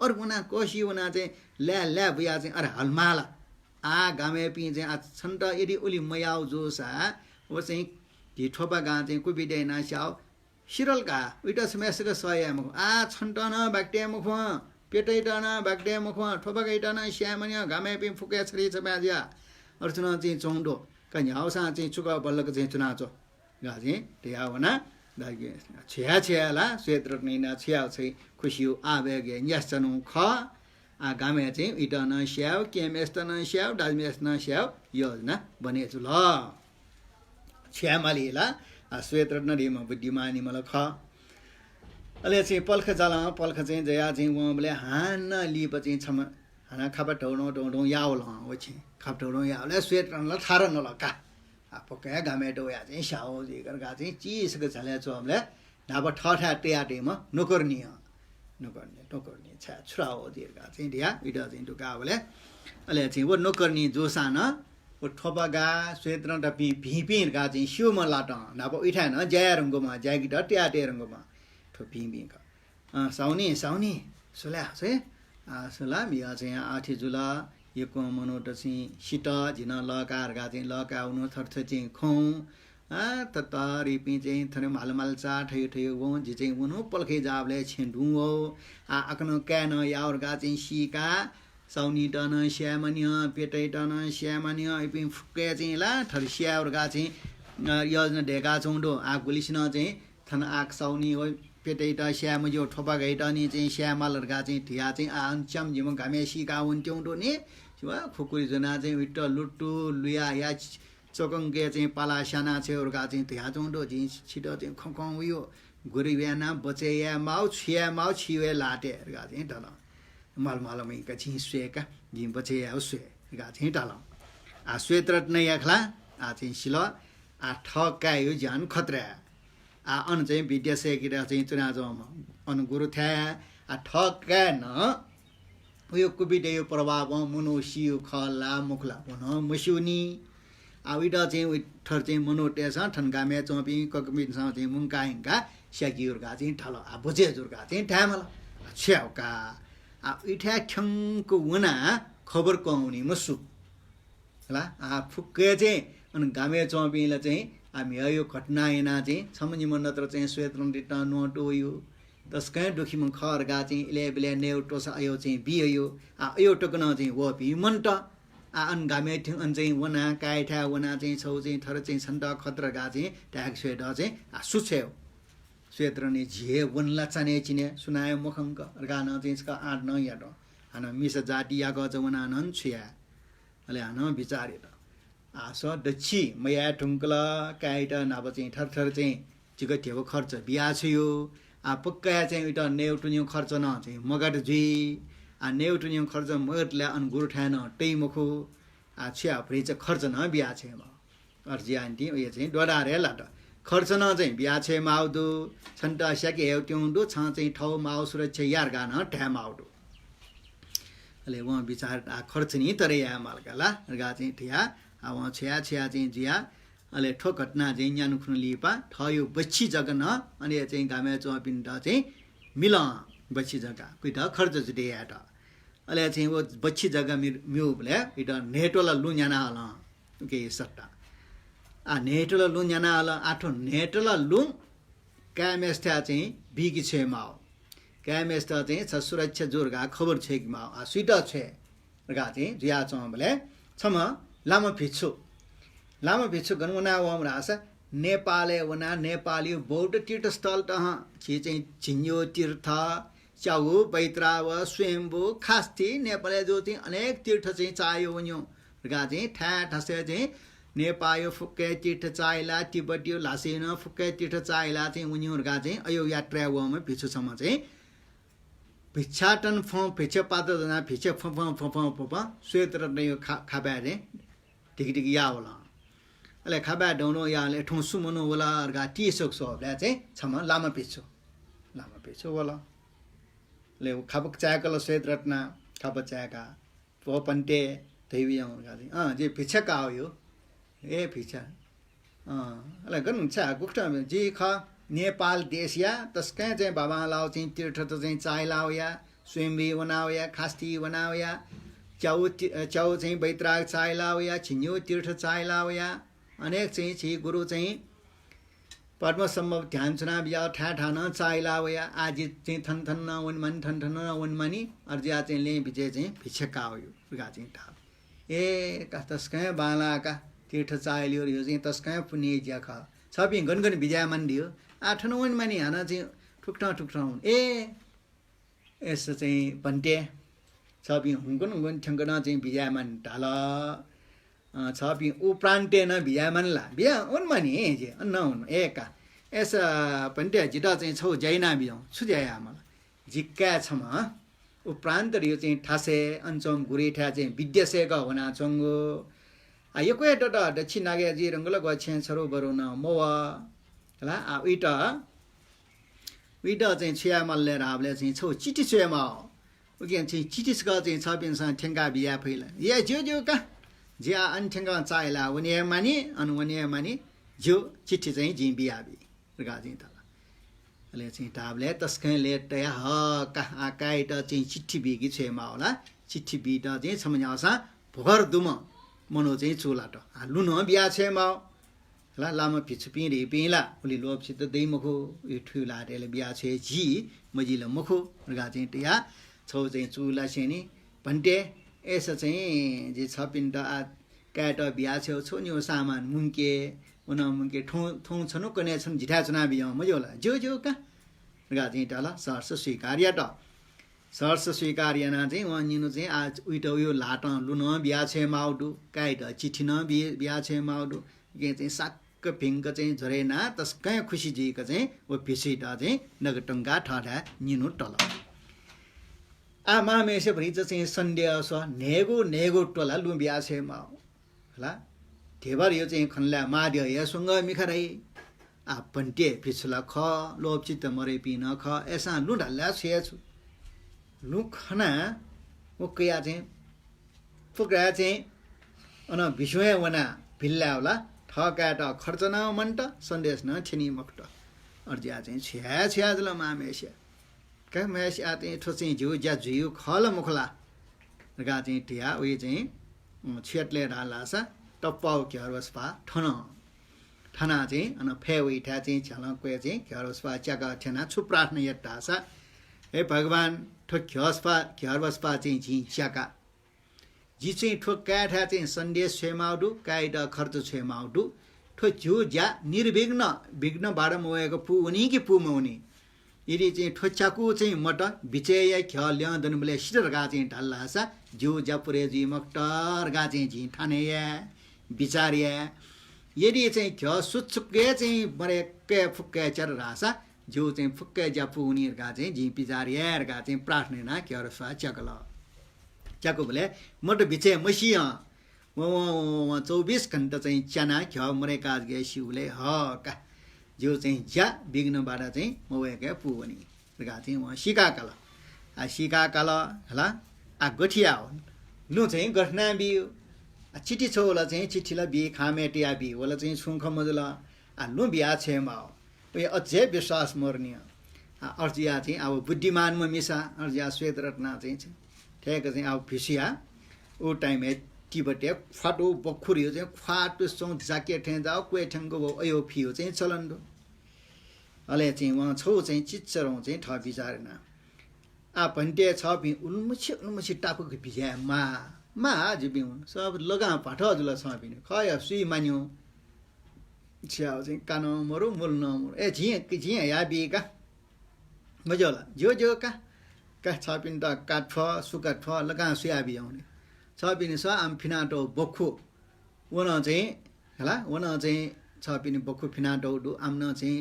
अरू उना कोसी उना चाहिँ ल्या बुया चाहिँ अरे हलमाला गामे पि चाहिँ छन्ट यदि उली मयाउ जोसा वो चाहिँ ठोपा गा चाहिँ कुबिडे नास्याउ सिरलका उइटा समेसका सयम छन्टन बाक्टे मुख पेटैटन बाक्टे मुख ठोपकैटन श्यामन्य घामे पि फुके छरी छ बाज्या अर्चुन चाहिँ चौंडो कन्या हौसा चाहिँ चुका बल्लको चाहिँ चुनाचो गा चाहिँ टिया वना दागे छ्याला श्वेत रत्नैना छ्या चाहिँ खुसियो आबेगे न्यासनु ख घामे चाहिँ इटन स्याउ केमेस्तन स्याउ डाजमेस्तन स्याउ योजना बनेछु ल छ्यामालीला श्वेत रत्न रिम बुद्धिमानी मल ख अहिले चाहिँ पल्ख जाला पल्ख चाहिँ जया चाहिँ उहाँले हान लिप चाहिँ छम हाना खापा ढौडौँ ढौडौँ याउल हो चाहिँ खाप ढौडौँ याउले स्वेत रनल थार नल का पक्का गामे डोया चाहिँ स्याउ दिगरगा चाहिँ चिसको झले चोमले नाबा ठठा टेयाटेमा नोकर्नी नोकर्नी छा छुराओ दिगरगा चाहिँ दिया इडा चाहिँ दुकावले अहिले चाहिँ वो नोकर्नी जोसान वो ठोपागा स्वेत रन त भिपिरगा चाहिँ सिउमा लाट नाबा इठान जया रंगोमा ज्यागिट टेयाटे रंगोमा ठोपिङबिङका साउनी सुला चाहिँ सुला बिहा चाहिँ 8 जुला यो मनोट चाहिँ सिट झिन लकारगा चाहिँ लकाउनु थर्थ चाहिँ खौ ततारिपी चाहिँ थरे मालमाल चा ठयो वो झि चाहिँ उनु पल्खे जाबले छिन्डु हो आकन क्यान याउरगा चाहिँ सिका साउनी टन श्यामन्य पेटै टन श्यामन्य इपि फुक्के चाहिँ ला थर श्याउरगा चाहिँ योजना ढेका चौडो गुलिसन चाहिँ थन आक साउनी हो पेटैटा श्याम जो ठोपा गइटा नि चाहिँ श्यामलहरुका चाहिँ ढिया चाहिँ आञ्चम जिम घामे सिका हुन्थ्यौडो नि खुकुरी जना चाहिँ विट्ट लुट्टु लुया या चोकङ्गे चाहिँ पाला साना छेउरका चाहिँ ढिया चौडो चाहिँ छिटो चाहिँ खौखौ उयो गुरी बिहाना बचे या माउ छिवे लाटेहरुका चाहिँ ढल मलमलमैका चाहिँ सुएका जिम बचे या सुएका चाहिँ ढल स्वेत्रट नै याखला चाहिँ सिल ठक्का यो जान खतरा अन चाहिँ विद्या सेकिरा चाहिँ चुना जाउमा अन गुरु थ्या ठक्का न उयो कुबिटे यो प्रभाव मुनो सियो खला मुखला पुन मस्युनी आविडा चाहिँ ठर चाहिँ मनोटे छ ठनगामे चोपी ककमिन स चाहिँ मुंकाइङका स्याकिउरगा चाहिँ ठल बुझेजुरगा चाहिँ ठ्यामल छ्याउका इठ्या ठ्याङको उना खबर कौनी मसु होला फुक्के चाहिँ अन गामे चोपीले चाहिँ हामी यो घटना एना चाहिँ छमनि मनत्र चाहिँ स्वेत्रन दिटा नोटो यो तस्कै दुखिम खरगा चाहिँ इले बिले नेउटो छ अयो चाहिँ बियो अयो टकन चाहिँ वो बि मन्ट अन गामे थिङ अन चाहिँ वना काइठा वना चाहिँ छौ चाहिँ थर चाहिँ छन्द खत्रगा चाहिँ ट्याग स्वेट चाहिँ सुछ्यो स्वेत्रने झे वनला चने चिने सुनायो मुखंक गाना चाहिँ ska 8 9 याडो हन मिस जाति याको जवना नन छ्या अले हन विचारे दक्षी मया ठुङ्कला काइटा नाब चाहिँ थर चाहिँ चिगथेको खर्च बिहा छियो पक्का चाहिँ उता नेउटुन्यौ खर्च न चाहिँ मगाट जुई नेउटुन्यौ खर्च मगटले अन गुरु ठान टै मुखो छिया फ्री चाहिँ खर्च न बिहा छे म अर्जी आन्टी उयो चाहिँ डोडारे लाट खर्च न चाहिँ बिहा छे माउदु छन्टा स्याके हेउ त्युन्दु छ चाहिँ ठौ माउ सुरक्षा यार गान ठ्या माउदु अले वहाँ विचार खर्च नि तर या मालकाला गा चाहिँ ठिया वहाँ छ्या चाहिँ जिया अहिले ठो घटना चाहिँ ज्ञान खुन लिपा ठयो बच्ची जग्गा न अनि चाहिँ गामे चौपिन्ट चाहिँ मिल बच्ची जग्गा कुइटा खर्च जुटे याट अहिले चाहिँ वो बच्ची जग्गा म्यू बोले इटा नेटोला लुन्याना हल के सट्टा नेटोला लुन्याना हल आठो नेटोला लुङ क्यामेस्टा चाहिँ बिगी छे माओ क्यामेस्टा चाहिँ छ सुरक्षा जोरगा खबर छे कि माओ सुइटा छे गा चाहिँ जिया चौ बोले छम लामा भिच्छु गनवना वम रास नेपाले वना नेपाली बौद्ध तीर्थस्थल त छि चाहिँ झिन्यो तीर्थ च्याउ बैत्राव स्वयम्भू खास्ती नेपाली जो चाहिँ अनेक तीर्थ चाहिँ चायो वन्यो गा चाहिँ ठ्या ठसे चाहिँ नेपायो फुक्के तीर्थ चाइला तिब्बतियो लासेन फुक्के तीर्थ चाइला चाहिँ उनीहरुगा चाहिँ अयो यात्रा वम भिच्छुसम्म चाहिँ भिक्षाटन फ भिक्ष पात्र जना भिक्ष फ स्वेत्र नै खाबा रे टिकटिक या होला अले खाबा डौनो याले ठौ सुमनो होला अर्गा टी सक्सो होला चाहिँ छम लामा पिछु होला ले खाबक चाकल स्वेत रत्न खाब चाका पोपन्टे देवी आउगा चाहिँ जे भिक्षक आयो ए भिक्षा अले गन छ गुक्टा जी ख नेपाल देशया तस्कै चाहिँ बाबा लाउ चाहिँ तीर्थ त चाहिँ चाइलाउ या स्वयम्भी बनाउ या खास्ती बनाउ या च्याउ चाहिँ बैत्राग चाइलाउ या छिन्यो तीर्थ चाइलाउ या अनेक चाहिँ छि गुरु चाहिँ पद्म सम्भव ध्यान चुनाव या ठा ठान चाइलाउ या आज चाहिँ थन थन वनमन थन थन वनमनी अर्जिया चाहिँ ले बिचे चाहिँ भिक्षका हो यो गा चाहिँ थाप ए का तस्कै बालाका तीर्थ चाइलियो यो चाहिँ तस्कै पुण्य ज्या ख छपि गनगन बिजा मन्दियो आठन वनमनी हाना चाहिँ ठुक्ठा ए यसो चाहिँ भन्टे छपि हुङ्गन ठ्याङ्गन चाहिँ बिजामान ढाल छपि उपरान्टे न बिजामान ला बिहा उन्मनी जे अन्न हुन् एका ऐसा पंटे जिदा चाहिँ छौ जैना बियौ छुज्याया मलाई जिक्का छम उपरान्त रियो चाहिँ ठासे अञ्चम गुरेठा चाहिँ विद्यासेका हुना चंगो यो कोही डटा दक्षिणागे जी रंगल गछे छरो बरोना मोवा हला उइटा चाहिँ छिया मल्ले राबले चाहिँ छौ चिटी छेमा उकेन चाहिँ चिटिसका चाहिँ छबिनसँग ठेंगा बिया फैला या जो का ज्या अन ठेंगा चाइला वने मानी अन वने मानी जो चिठी चाहिँ जी बियाबी रगा चाहिँ त ले चाहिँ टाबले तस्कैले तया ह का आकाइट चाहिँ चिठी बिगी छेमा होला चिठी बिट चाहिँ समझासा भगर दुम मनो चाहिँ चुलाट लुन बिया छेमा ला लामा पिछु पिरे पिला उली लोप सित दै मखो यो ठुला रेले बिया छे जी मजिल मखो रगा चाहिँ तया छौ चाहिँ चुला छेनी भन्टे एस चाहिँ जे छ पिन्ट आ काट बिया छेउ छोन्यो सामान मुंके उन मुंके ठौ छनु कने छन जिठा चुना बिया मजोला जो का रगा चाहिँ तला सर्स स्वीकार्य त सर्स स्वीकार्य ना चाहिँ वनिनु चाहिँ आज उइटो यो लाट लुन बिया छे माउडु काइट चिठी न बिया छे माउडु के चाहिँ साक्क भिंग चाहिँ झरेना तस्कै खुशी जी का चाहिँ वो पिसिट चाहिँ नगटंगा ठडा निनु टल आ मामेसे भरिच चाहिँ सन्देह छ नेगो टोला लु बिया छे मा होला थेबर यो चाहिँ खनला माद्य यसंग मिखरै आ पन्टे पिछला ख लोपचित मरे पिन ख ऐसा लु ढल्ला छे छु लु खना वो कया चाहिँ फुक्रा चाहिँ अन विश्वय वना भिल्ला होला ठका त खर्च न मन्ट सन्देश न ठिनी मक्ट अर्ज्या चाहिँ छ्या जल मामेसे का मेस आते ठो चाहिँ जो ज्या जुयु खल मुखला रगा चाहिँ टिया उयो चाहिँ छेटले ढालासा टप्पाउ क्यारवसपा ठना चाहिँ अन फेउइठा चाहिँ छल कोय चाहिँ क्यारवसपा च्याका ठेना छु प्रार्थना यतासा हे भगवान ठो क्यारवसपा चाहिँ जी च्याका जी चाहिँ ठो काठा चाहिँ सन्देश छेमाउडु काइड खर्च छेमाउडु ठो जो ज्या विघ्न बाड मोएको पु उनी कि पु मौनी यदि चाहिँ ठोच्चाकु चाहिँ मट बिचेय ख्य ल्याउँदैन बोले सिटरगा चाहिँ ढल्लासा जो जापुरे जी मक्टर गा चाहिँ झि ठानेया विचारिया यदि चाहिँ ख्य सुचुके चाहिँ मरे के फुक्के चर रासा जो चाहिँ फुक्के जापु उनीहरुगा चाहिँ झि विचारियाहरुगा चाहिँ प्रार्थना क्यरसा चकल चको बोले मट बिचे मसिया 24 घण्टा चाहिँ च्याना ख्य मरे काज गे शिवले ह का जो चाहिँ ज्या विघ्नबाट चाहिँ मवेका पुवनी रगा चाहिँ वहाँ सिकाकाल आ सिकाकाल होला आ गठिया हो लु चाहिँ गठना बियो आ चिठी छ होला चाहिँ चिठीला बि खामेटिया बि होला चाहिँ सुंख मजुला आ लु बिया छेमा हो उयो अझै विश्वास मर्निय आ अर्जिया चाहिँ अब बुद्धिमानमा मिसा अर्जिया श्वेत रत्न चाहिँ ठेक चाहिँ अब फिसिया ओ टाइम हे टिबटे फाटो बखुरियो चाहिँ फाटो सौ जाके ठे जाओ कोइ ठंगो अयो फियो चाहिँ चलन दो अले चाहिँ वहाँ छौ चाहिँ चिच्चरौ चाहिँ ठ विचारेन आ भन्टे छ बि उल्मुछि टापको बिया मा जिबि सब लगा पाठ जुल छ बिन खय सुई मान्यो छ्याउ चाहिँ कानो मरु मुल न मरु ए झि या बिका मजला जो का छ बिन त काठ सुका फ लगा सुया बियाउने छ बिन स आम फिनाटो बखु वन चाहिँ होला वन चाहिँ छ बिन बखु फिनाटो दु आम्न चाहिँ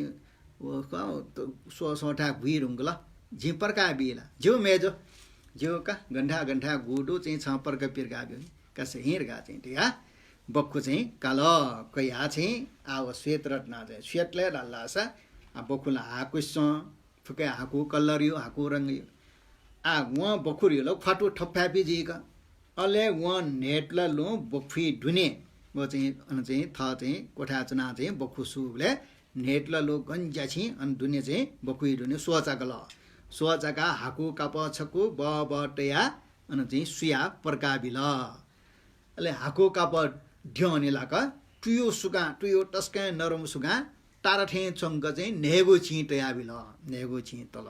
वो सोठा भुइरुङ्गला झिपरका बिला जो मेजो जो का गन्ठा गुडु चाहिँ छ परक पिरगा बियो कसै हिरगा चाहिँ त्या बक्खु चाहिँ काल कया चाहिँ आव श्वेत रत्ना चाहिँ श्वेतले रल्लासा आ बक्खुला हाकुस फुके हाकु कलर यो हाकु रंग यो आ व बखुरियो ल फाटो ठप्पा बिजीका अले व नेटला लो बफी ढुने वो चाहिँ थ चाहिँ कोठा चुना चाहिँ बखु सुले नेटला लो गंजा छि अन दुने चाहिँ बकुइ दुने सोचाकल सोचाका हाकु काप छकु बटया अन चाहिँ सुया परका बिल अले हाकु काप ढ्यने लाका टुयो टस्का नरम सुगा ताराठे चंग चाहिँ नेगो छि तया बिल नेगो छि तल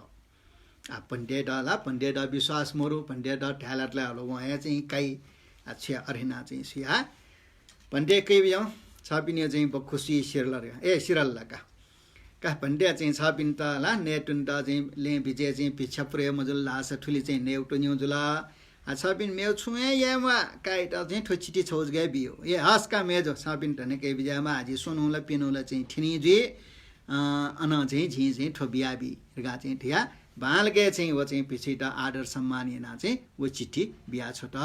आ पण्डेट विश्वास मोरु पण्डेट ढ्यालाटला हलो वहाँ चाहिँ काई अच्छा अरेना चाहिँ सुया पण्डे कै बियो छापिने चाहिँ बखुसी सिरल सिरल्ला का पण्डे चाहिँ छापिन त ला नेटुन त चाहिँ ले बिजे चाहिँ पिछा पुरे मजुल लास ठुली चाहिँ नेउटो न्युजुला आ छापिन मेउ छुए यामा काई त चाहिँ ठोचिटी छोज गए बियो ए हस का मेजो छापिन त ने कै बिजामा आजि सोनुला पिनुला चाहिँ ठिनी जे अन चाहिँ झिँ चाहिँ ठोबियाबी गा चाहिँ ठिया भालके चाहिँ वो चाहिँ पछि त आदर सम्मान याना चाहिँ वो चिठी बिहा छ त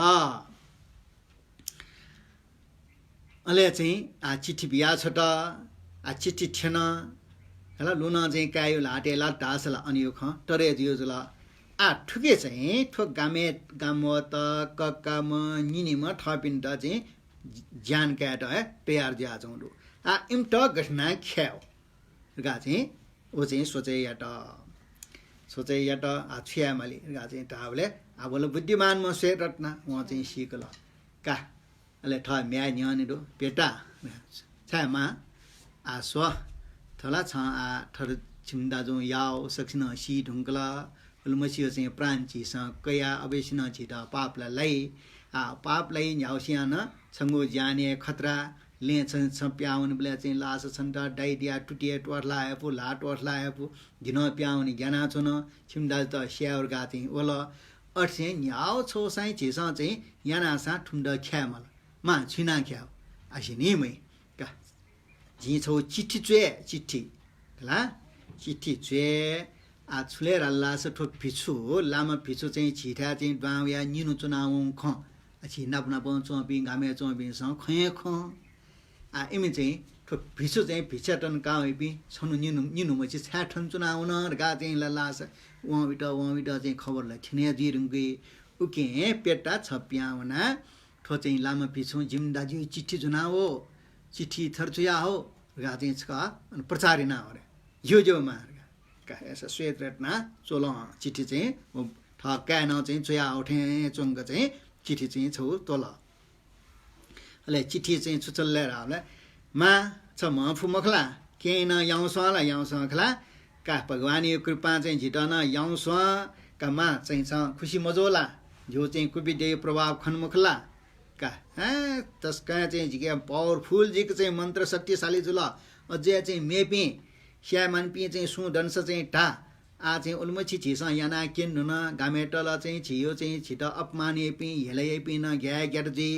अले चाहिँ आ चिठी बिहा छ त आ चिठी थिएन होला लुन चाहिँ कायो लाटेला टासला अनि यो ख टरे दियो जुल आ ठुके चाहिँ ठोक गामे गामो त कक्काम निनिम थपिन त चाहिँ ज्यान क्याट है तयार ज्या जाउँदो आ इम त घटना ख्याउ गा चाहिँ ओ चाहिँ सोचे या त आ छिया माली गा चाहिँ टावले आबोले बुद्धिमान म से रत्न उहाँ चाहिँ सिकल का अले ठ म्या न्यानि दो पेटा छामा आ स्व थला छ आ थर छिमदा जो याओ सक्सिन सी ढुङ्कला उलमसियो चाहिँ प्रान्चीस कया अवेसिन छिटा पापला लै आ पापलाई न्याउसियान छङ्गो जाने खतरा ले छन् प्याउन बेला चाहिँ लास छन् त डाइडिया टुटिए टोर्ला आएपु ला टोर्ला आएपु झिन प्याउने ज्ञाना छन् छिमदाल त स्यावर गा चाहिँ ओल अर्से न्याउ छो साइ छिसा चाहिँ यानासा ठुम्ड ख्यामल मा छिना ख्याउ आसिनी मै का झि छौ चिठी च्वे चिठी ला चिठी च्वे आ छुले रल्ला स ठो पिछु लामा पिछु चाहिँ छिठा चाहिँ बाउ या निनु चुनाउ ख छि नापना प चोपि गामे चोपि स खय ख आ इमे चाहिँ ठो पिछु चाहिँ भिचटन काउपि छनु निनु म चाहिँ छाठन चुनाउ न गा चाहिँ लल्ला स वहाँ चाहिँ खबरलाई छिने दिरुङ्गे उके पेटा छप्याउना ठो चाहिँ लामा पिछु जिम्दाजी चिठी जुना हो चिठी थर्चुया हो गा चाहिँ छ अनि प्रचारिना हो रे यो मार का ऐसा श्वेत रत्ना चोल चिठी चाहिँ ठक्का न चाहिँ चोया उठे चोङ्ग चाहिँ चिठी चाहिँ छौ तोल अले चिठी चाहिँ छुचल्ले रावले मा छ म फुमखला के न याउँछ खला का भगवानी कृपा चाहिँ झिटन याउँछ का मा चाहिँ छ खुसी मजोला जो चाहिँ कुबिदे प्रभाव खन्मुखला का तस्का चाहिँ झिके पावरफुल जिको चाहिँ मन्त्र शक्तिशाली जुल अझै चाहिँ मेपी स्यामान पि चाहिँ सु दंश चाहिँ ढा आ चाहिँ उल्मछि छिस याना किन न गामेटल चाहिँ छियो चाहिँ छिट अपमाने पि हेलै पि न ग्या ग्यार्जी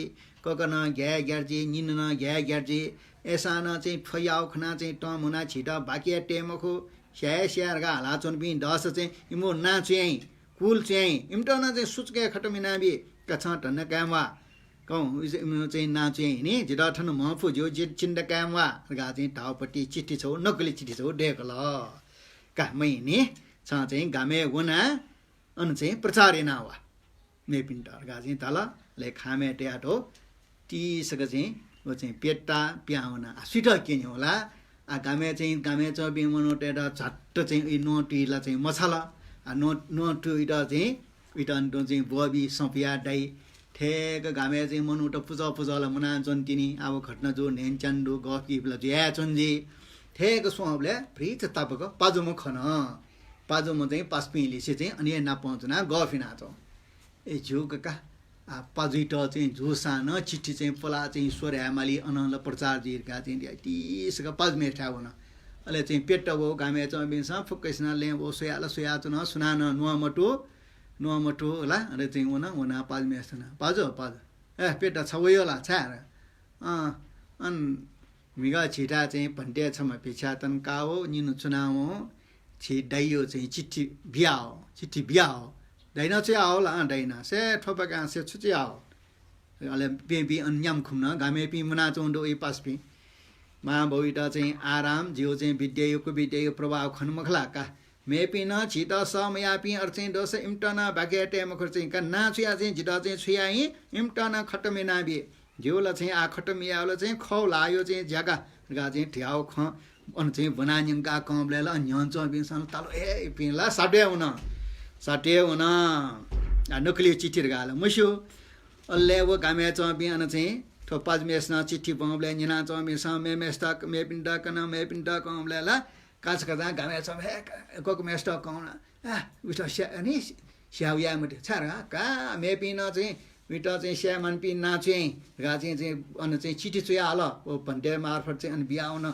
ककन ग्या ग्यार्जी निन न ग्या ग्यार्जी एसा न चाहिँ फयाउ खना चाहिँ टम हुना छिट बाकिया टेमखो स्यार गा हाला चोन पि दस चाहिँ इमो ना चाहिँ कुल चाहिँ इमटो न चाहिँ सुचके खटमिनाबी कछ टन कामवा कौ चाहिँ ना चाहिँ नि जिडा ठन महफु जो चिन्ड कामवा गा चाहिँ टाउपट्टि चिठी छौ नकली चिठी छौ डेकल कामै नि छ चाहिँ गामे गुना अन चाहिँ प्रचारिना वा मेपिन्टर गा चाहिँ तल ले खामे ट्याटो तीसक चाहिँ वो चाहिँ पेटा प्याउना सुट किन्यो होला आ गामे चबि मनोटेर झट्ट चाहिँ नोटीला चाहिँ मछला आ नोट इटा चाहिँ इटा चाहिँ बबी सपिया डाइ ठेक गामे चाहिँ मनुट पूजाला मना जन्तिनी अब घटना जो नेन चान्डो गफिबला ज्या चन्जी ठेक सोहबले फ्रिज तापक पाजोम खन पाजोम चाहिँ पासपिलिसे चाहिँ अनि नापाउँछना गफिना छ ए झुका आ पाजुइट चाहिँ झुसान चिठी चाहिँ पला चाहिँ स्वर ह्यामाली अनल प्रचार दिरका चाहिँ तीसका पाजमे ठाउन अले चाहिँ पेट हो गामे चाहिँ बिन्स फुक्कैसना ले वो सोया चुन सुनान नुवामटो होला अरे चाहिँ उना पाजमे जस्तो पाजो ए पेट छवयो होला छार अन मिगा छिटा चाहिँ भन्टे छमा पिछा तन काओ निनु चुनाव छि डाइयो चाहिँ चिठी बिहा हो डाइना चाहिँ होला डाइना से ठोपका से छुची आओ अले बेबी अन्याम खुम्न गामे पि मुना चोंडो ए पासपि मा भइटा चाहिँ आराम जिउ चाहिँ विद्याको प्रभाव खनमखला का मेपि न छिट समयापि अर्चै दोस इम्टना बागेटे मखर चाहिँ का नाचुया चाहिँ जिटा चाहिँ छुयाई इम्टना खटमेनाबी जिउला चाहिँ आ खटमियाला चाहिँ खौ लायो चाहिँ जग्गा गा चाहिँ ठ्याउ ख अन चाहिँ बनानिङका कमलेला न्यन्छ बिसन तालो ए पिला साटे हुन नकली चिठी गाला मुस्यो अल्ले वो गामे चबि अन चाहिँ थोपाज मेसना चिठी बमले निना चबि स मेपिन्डा कमलेला काच कदा गामे चबे कोक मेस्ट कौना उठा अनि स्याउया मटे छारा का मेपिन चाहिँ विटा चाहिँ स्यामान पि ना चाहिँ गा चाहिँ अन चाहिँ चिठी चाहिँ हाल ओ भन्टे मार्फत चाहिँ अनि बिहाउन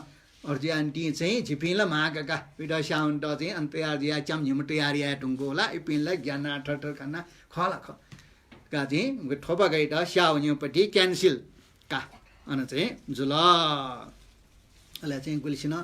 अर्जी आन्टी चाहिँ झिपिला मागका विटा स्याउन त चाहिँ अनि तयार दिया चम झिम तयार या टुङ्गो होला इपिनलाई ज्ञान ठर खाना खला ख का चाहिँ ठोपा गइटा स्याउन्योपट्टि क्यान्सल का अन चाहिँ जुल अले चाहिँ गुलिसिन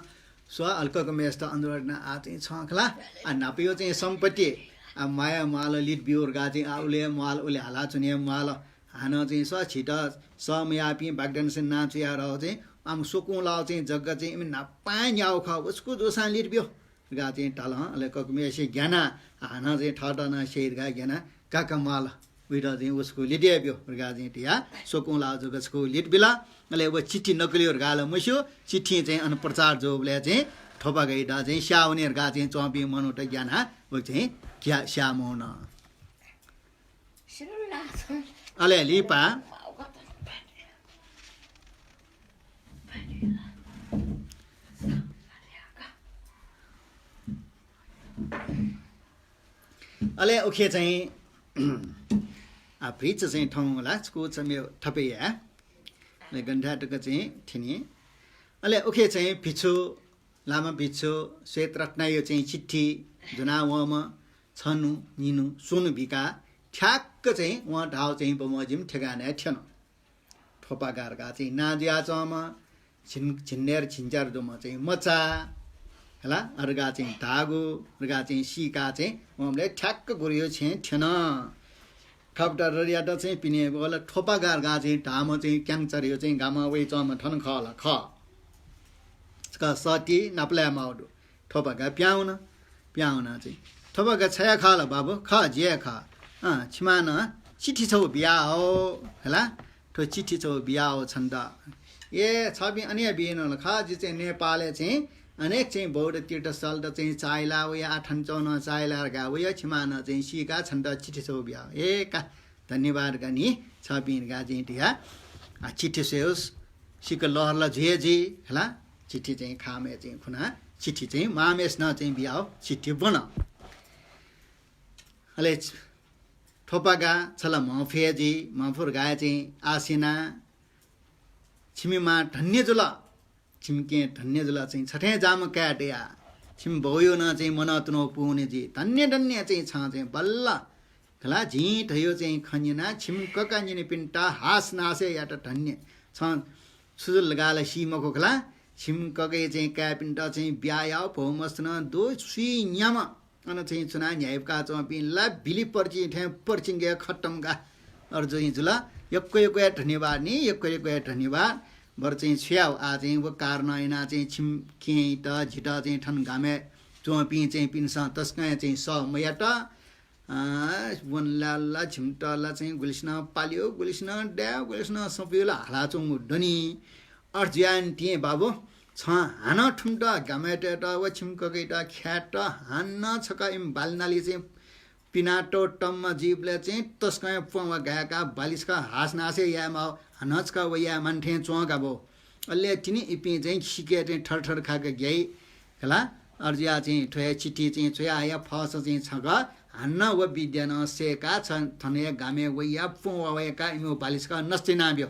सो हल्काको मेस्ट अंदर ना आते छखला आ नापियो चाहिँ सम्पत्ति आ माया माल लिट बियोर गा चाहिँ आउले माल उले हाला चुने माल हान चाहिँ स छिट समयापी बागदन से नाच या रह चाहिँ आम सोकु लाउ चाहिँ जग्गा चाहिँ ना पाए न्याउ खा उसको जोसा लिट बियो गा चाहिँ टाल हल्काको मेसे ज्ञाना हान चाहिँ ठडना शेर गा ज्ञाना काका माल विरा चाहिँ उसको लिडिया बियो गा चाहिँ टिया सोकु लाउ जग्गाको लिट बिला अले वो चिठी नकलियोर गाल मस्यो चिठी चाहिँ अन प्रचार जोबले चाहिँ थोपा गइदा चाहिँ स्याउनेर गा चाहिँ चम्पी मनोट ज्ञान वो चाहिँ क्या श्यामोन अले लिपा अले ओखे चाहिँ आ प्रिच चाहिँ ठाउँ होला स्कु चाहिँ थपे या ले गन्धा टक चाहिँ थिनी अले ओखे चाहिँ पिछु लामा पिछु श्वेत रत्न यो चाहिँ चिट्ठी जुना वम छनु निनु सुनु भिका ठ्याक्क चाहिँ वहाँ ढाउ चाहिँ बमजिम ठेगाने थिएन ठोपा गारगा चाहिँ नाजिया चम छिन्नेर छिन्चार जोमा चाहिँ मचा होला अर्गा चाहिँ धागो अर्गा चाहिँ सिका चाहिँ उहाँले ठ्याक्क गुरियो चाहिँ थिएन खप्टर रियाटा चाहिँ पिने बोला ठोपा गारगा चाहिँ ढाम चाहिँ क्याङ्चर यो चाहिँ गामा वे चम ठन खला ख का सती नपला माउडु ठोपा गा प्याउन चाहिँ ठोपा गा छया खाला बाबु ख जे ख छिमान चिठी छौ बिया हो होला ठो चिठी छौ बिया हो छन्द ए छबि अन्य बिएन ख जे चाहिँ नेपालले चाहिँ अनेक चाहिँ बौद्ध तीर्थस्थल त चाहिँ चाइला वे आठन चौन चाइला गा वे छिमान चाहिँ सिका छन्द चिठी छौ बिया ए का धन्यवाद गनी छबिन गा चाहिँ टिया चिठी सेउस सिक लहरला झेजी होला चिठी चाहिँ खामे चाहिँ खुना चिठी चाहिँ मामेस न चाहिँ बिया हो चिठी बना अले ठोपागा छला मफेजी मफुर गा चाहिँ आसिना छिमीमा धन्य जुला छिमके धन्य जुला चाहिँ छठे जाम काट्या छिम भयो न चाहिँ मनतनो पुने जी धन्य चाहिँ छ चाहिँ बल्ल खला झिट यो चाहिँ खनिना छिम कका निने पिन्टा हास नासे या त धन्य छ सुजुल गाला सीमको खला छिम ककै चाहिँ का पिन्टा चाहिँ ब्याया भौमस्न दो सुई न्याम अन चाहिँ चुना न्यायका चपिनला बिली पर्ची ठे पर्चिङगे खट्टमगा अर्जै जुला यक्को धन्यवाद नि यक्को धन्यवाद बर चाहिँ छ्याउ आ चाहिँ वो कारण ऐना चाहिँ छिम के त झिटा चाहिँ ठन गामे चपि चाहिँ पिन्स तस्का चाहिँ स मयाट वनलाला छिमटला चाहिँ गुलिस्न पाल्यो गुलिस्न ड्या गुलिस्न सपियोला हाला चोङ डनी अर्ज्यान टिए बाबु छ हान ठुम्ट गामेट व छिमकगैट ख्याट हान्न छका इम बालनाली चाहिँ पिनाटो टम्म जीवले चाहिँ तस्का पवा गाएका बालिसका हास नासे यामा हनचका वया मान्थे चोगा बो अल्ले तिनी इपि चाहिँ सिके चाहिँ ठरठर खाके गई होला अर्जिया चाहिँ ठोया चिठी चाहिँ छोया या फस चाहिँ छगा हान्न व विद्यान सेका छन थने गामे वया पवा वयाका इमो बालिसका नस्ते नाब्यो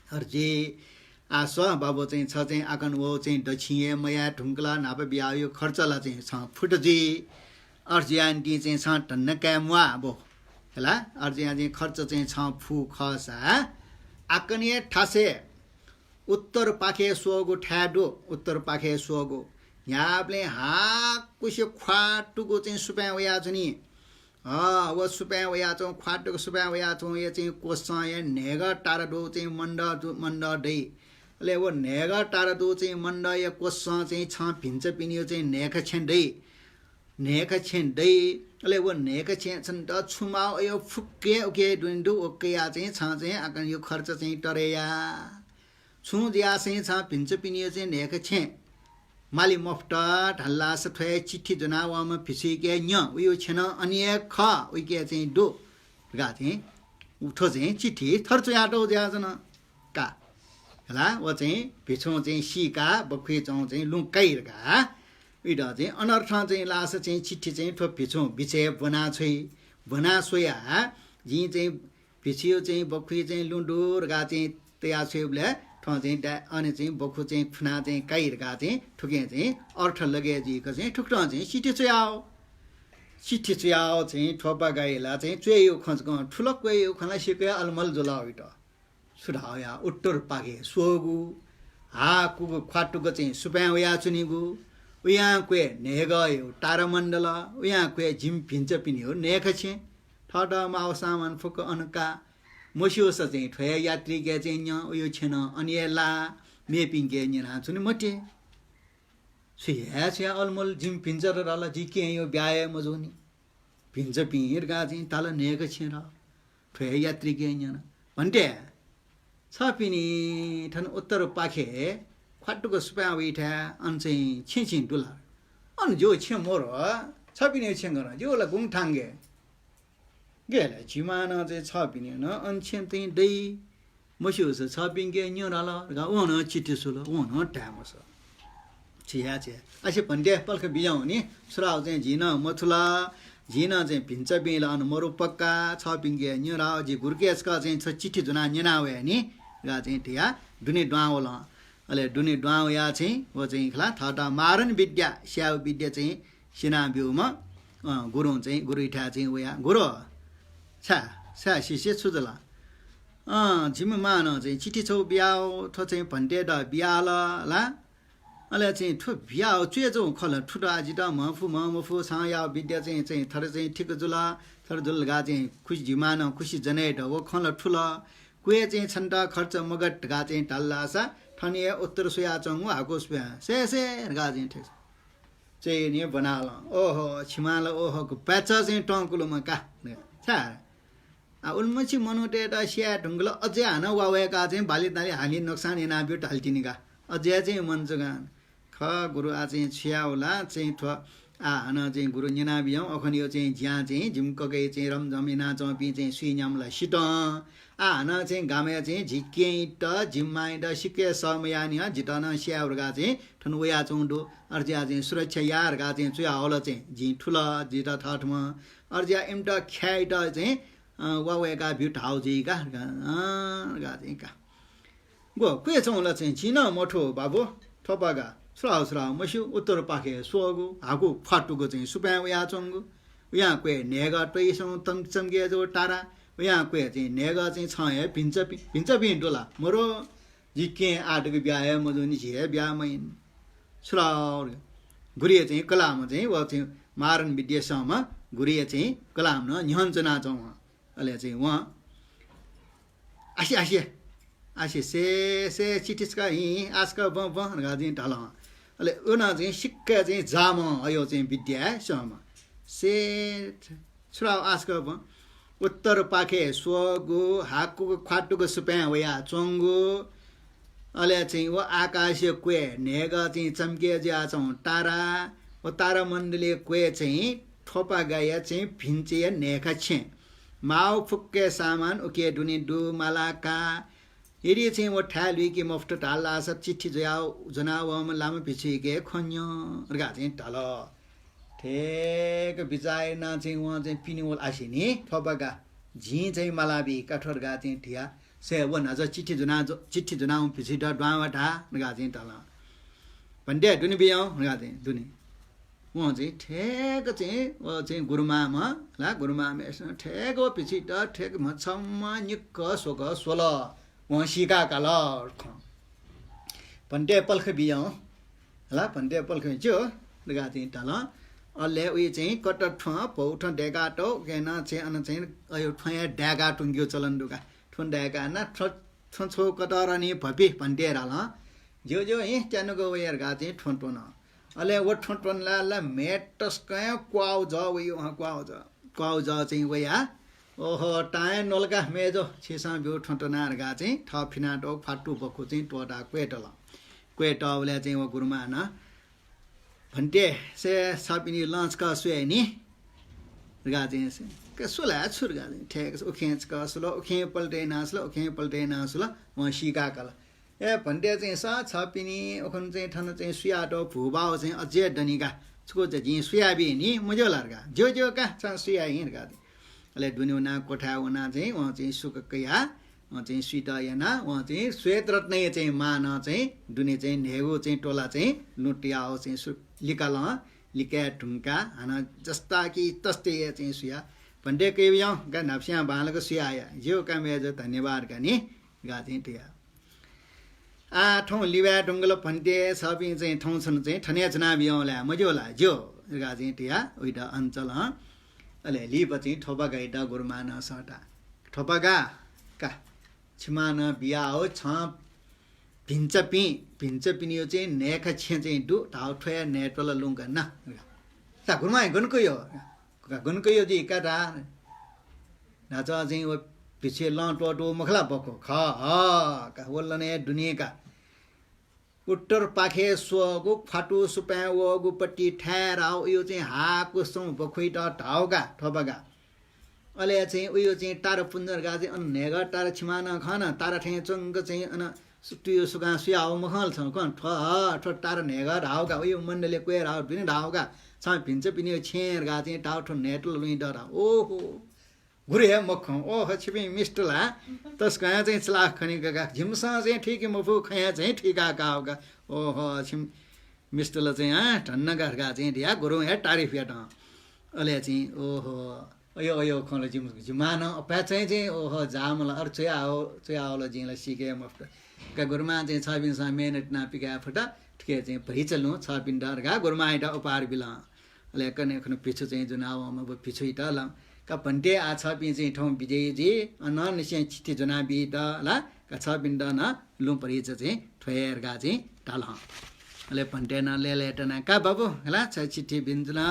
अर्जे आस बाबु चाहिँ छ चाहिँ आकन वो चाहिँ दक्षिए मया ढुङ्कला नाप बियायो खर्चला चाहिँ छ फुटजी अर्जियान्टी चाहिँ छ टन्न क्यामुआ बो होला अर्जिया चाहिँ खर्च चाहिँ छ फु खसा आकनिए ठासे उत्तर पाखे सोगो ठ्याडो उत्तर पाखे सोगो यहाँले हा कुसे ख्वाटुको चाहिँ सुप्या वया छ नि वो सुप्या वया छ ख्वाटुको सुप्या वया छ यो चाहिँ कोस या नेग टारा दो चाहिँ मण्ड दै ले वो नेग टारा दो चाहिँ मण्ड या कोस चाहिँ छ भिन्छ पिनियो चाहिँ नेख छेन दै ले वो नेख छेन त छुमाउ यो फुक्के ओके दुन्दु ओके या चाहिँ छ चाहिँ आकन यो खर्च चाहिँ टरेया छु दिया चाहिँ छ भिन्छ पिनियो चाहिँ नेख छे माली मफ्ट ढल्ला सथ्वे चिठी जनावामा फिसिके न्य उयो छेन अनि ख उके चाहिँ दो गा चाहिँ उठो चाहिँ चिठी थर्चो याटो ज्याजन का होला वो चाहिँ भिछो चाहिँ सिका बखुइ चाहिँ लुकाइरका इड चाहिँ अनर्थ चाहिँ लास चाहिँ चिठी चाहिँ ठो भिछो बिचे बना सोया जी चाहिँ भिछियो चाहिँ बखुइ चाहिँ लुन्डुर गा चाहिँ तया छेबले ठो चाहिँ अनि चाहिँ बखु चाहिँ खुना चाहिँ काइरका चाहिँ ठुके चाहिँ अर्थ लगे जीको चाहिँ ठुक्ट चाहिँ चिठी चुयाओ चाहिँ ठोपा गाइला चाहिँ चुयो खन्छ ठुलो गयो खना सिके अलमल जुलाउ इट सुधाया उत्तर पागे सोगु 하 कुगो खाटुको चाहिँ सुप्या उया चुनिगु उया क्वे नेगा यो तारामण्डल उया क्वे जिम भिन्छ पिनि हो नेख छे ठड माउ सामान फुक अनका मोसियो स चाहिँ ठया यात्री के चाहिँ न्य उयो छेन अनिला मे पिङके न्यना चुनि मटे सुया छया अलमल जिम भिन्छ र रला जी के यो ब्याए मजोनी भिन्छ पिर गा चाहिँ ताल नेख छे र ठया यात्री के न्यना भन्टे छ पिनी ठन उत्तर पाखे खाटुको सुप्या उठा अन चाहिँ छिछि डुला अन जो छे मोर छ पिनी छेंगर जो ला गुङ ठांगे गेले जिमान चाहिँ छ पिनी न अन छेन चाहिँ दै मस्यो छ पिङके न्यरा ल गा ओन चिति सुल ओन टामस छिया छे असे भन्टे पल्ख बियाउ नि सुराउ चाहिँ जिन मथुला जिन चाहिँ भिन्छ बेला अन मरु पक्का छ पिङके न्यरा जी गुर्केसका चाहिँ छ चिठी जुना न्यनावे नि गा चाहिँ थिया दुनी डाउल अले दुनी डाउ या चाहिँ वो चाहिँ खला थाटा मारन विद्या स्याउ विद्या चाहिँ सिना बिउमा गुरु चाहिँ गुरु इठा चाहिँ उया गुरु सा शिष्य छुजला जिम मान चाहिँ चिठी छौ बियाउ थ चाहिँ भन्टे द बियाल ला अले चाहिँ ठु बियाउ चुए जौ खल ठुटा आजि द मफु सा या विद्या चाहिँ थर चाहिँ ठिक जुला थर जुल गा चाहिँ खुशी जिमान खुशी जने द वो खल ठुल कुए चाहिँ छन्टा खर्च मगट गा चाहिँ टाल्लासा ठनिए उत्तर सुया चंगु हाको सुया से गा चाहिँ ठिक चाहिँ नि बनाल ओहो छिमाल ओहो को पैचा चाहिँ टंकुलमा का छ आ उल्मछि मनोटे द स्या ढुंगल अझै हान वावेका चाहिँ बाली दाली हाली नक्सान एना बिउ टाल्टिनिका अझै चाहिँ मनजगान ख गुरु आ चाहिँ छ्याउला चाहिँ थ आ हान चाहिँ गुरु न्यना बिउ अखनियो चाहिँ ज्या चाहिँ जिमकगे चाहिँ रमजमिना चपी चाहिँ सुइन्यामला सिट आ हान चाहिँ गामे चाहिँ झिके त जिम्माइ द सिके समयानि जिटन स्याउरगा चाहिँ ठन उया चौंडो अर्ज्या चाहिँ सुरक्षा यारगा चाहिँ चुया होल चाहिँ जि ठुला जिट थठमा अर्ज्या इमट ख्याइ द चाहिँ वावेका भ्यू ठाउ जिगा गा चाहिँ का गो कुए चौला चाहिँ चिन मठो बाबु थपागा सुराउ मस्यु उत्तर पाखे सोगु हागु फाटुको चाहिँ सुप्या उया चंगु उया कुए नेगा टैसौ तङ चंगे जो टारा उया कुए चाहिँ नेगा चाहिँ छ हे भिन्छ डोला मरो जिके आटको ब्याए मजुनी झे ब्या मैन सुराउ गुरिए चाहिँ कलाम चाहिँ व चाहिँ मारन विद्यासमा गुरिए चाहिँ कलाम न न्हञ्चना चौ अले चाहिँ वहाँ आसी से चिटिसका हि आजका ब गादिन ढल अले उना चाहिँ सिक्का चाहिँ जाम अयो चाहिँ विद्या सम से छुराउ आजका ब उत्तर पाखे स्वगु हाकु खाटुको सुप्या वया चंगु अले चाहिँ व आकाशीय कुए नेगा चाहिँ चम्के ज्या चौ तारा व तारा मण्डली कुए चाहिँ ठोपा गाया चाहिँ भिन्चे नेखा छे माउ फुक्के सामान उके दुनी दु मालाका यदि चाहिँ वो ठालुई कि मफ्ट टाला सब चिट्ठी जयाउ जनावम लाम पिछिके खन्यो रगा चाहिँ ढल ठेक बिचाइ न चाहिँ वहाँ चाहिँ पिनिवल आसिनी ठोपगा झी चाहिँ मलाबी काठरगा चाहिँ ठिया से वो नज चिट्ठी जुनाउ पिछि ड डावाटा रगा चाहिँ ढल भन्डे दुनी बियाउ रगा चाहिँ दुनी वहाँ चाहिँ ठेक चाहिँ वो चाहिँ गुरुमामा ला गुरुमामा यसो ठेक वो पिछि ड ठेक मछम्म निक्क सोक सोल वहाँ सिका काल भन्टे पल्ख बियाउ ला भन्टे पल्ख जो रगा चाहिँ ढल अले उयो चाहिँ कटर ठ पौठ डेगा टो केना चाहिँ अन चाहिँ अयो ठया डेगा टुङ्ग्यो चलन दुगा ठुन डेगा न छो कटर नि भपि भन्टे राल जो हे त्यानुको वेयर गा चाहिँ ठोन अले वो ठोन ला मेटस कया क्वाउ ज उयो क्वाउ ज चाहिँ वया ओहो टाय नलका मेजो छिसा बिउ ठोटनार गा चाहिँ ठफिना टो फाटु बखु चाहिँ टोटा क्वेटले चाहिँ वो गुरुमा न भन्टे से सपिनी लंच का सुए नि गा चाहिँ के सुला छुर गा चाहिँ ठेक उखेच का सुलो उखे पल्टे नासलो वहाँ सिका कल ए भन्टे चाहिँ सा छपिनी ओखन चाहिँ ठन चाहिँ सुयाटो भुबाउ चाहिँ अझै डनिगा छको चाहिँ सुयाबी नि मजो लर्गा जो का छ सुया हिँडगा अले दुनिउना कोठा उना चाहिँ वहाँ चाहिँ सुककया वहाँ चाहिँ सुइटयना वहाँ चाहिँ श्वेत रत्न चाहिँ मान चाहिँ दुनी चाहिँ नेगो चाहिँ टोला चाहिँ लुटियाओ चाहिँ लिकाल लिका ढुङ्का हाना जस्ता कि तस्तै चाहिँ सुया भन्टे केबियाँ गा नाप्स्या बालको सुया आया जो का मेजो धन्यवाद का नि गा चाहिँ टिया ठौँ लिवा ढुङ्गलो फन्टे सबै चाहिँ ठाउँ छन् चाहिँ ठने जना बियाउला मजोला जो गा चाहिँ टिया उइटा अञ्चल अले लिपछि ठोपागा इटा गुरुमान सटा ठोपागा का छिमान बिया हो छ भिन्छ पिनियो चाहिँ नेखा छे चाहिँ डु ढाउ ठोया नेटोला लुङ्गा न ता गुरुमा गनको यो जी काटा नाच चाहिँ वो पछि लटो मखला बको ख का वल्लने दुनिया का उत्तर पाखे स्वगु फाटु सुपा वगु पट्टी ठहराउ यो चाहिँ हाको सौ बखुइट ढाउगा ठोबगा अले चाहिँ उयो चाहिँ तारा पुन्जरगा चाहिँ अन नेगा तारा छिमान खान तारा ठे चंग चाहिँ अन सुटियो सुगा सुयाउ मखल छ कन ठ तारा नेगा ढाउगा उयो मण्डले कोएर आउ बिन ढाउगा छ भिन्छ पिनियो छेरगा चाहिँ टाउ ठो नेटल लुइ डरा ओहो गुरु हे मखौ ओहो छिपि मिस्टला तस कहाँ चाहिँ चलाख खनि गगा झिमसा चाहिँ ठीक मफु खया चाहिँ ठिका काउगा ओहो छिम मिस्टला चाहिँ ठन्न गरगा चाहिँ दिया गुरु हे तारिफ या अले चाहिँ ओहो अयो खले झिमान अपा चाहिँ ओहो जामला अर चयाओला जिंला सिके मफ्त का गुरुमा चाहिँ 6 बिन मिनेट ना पिका फटा ठिके चाहिँ भरि चल्नु 6 बिन डरगा गुरुमा इटा उपार बिला अले कने खन पिछु चाहिँ जुनाव म पिछु इटा ला का पन्टे आ 6 बिन चाहिँ ठौ बिजे जी अनन चाहिँ छिति जुना बिटा ला का 6 बिन ड न लु परि चाहिँ ठोयरगा चाहिँ टाल अले पन्टे न लेलेटना का बाबु हला छिति बिन जुना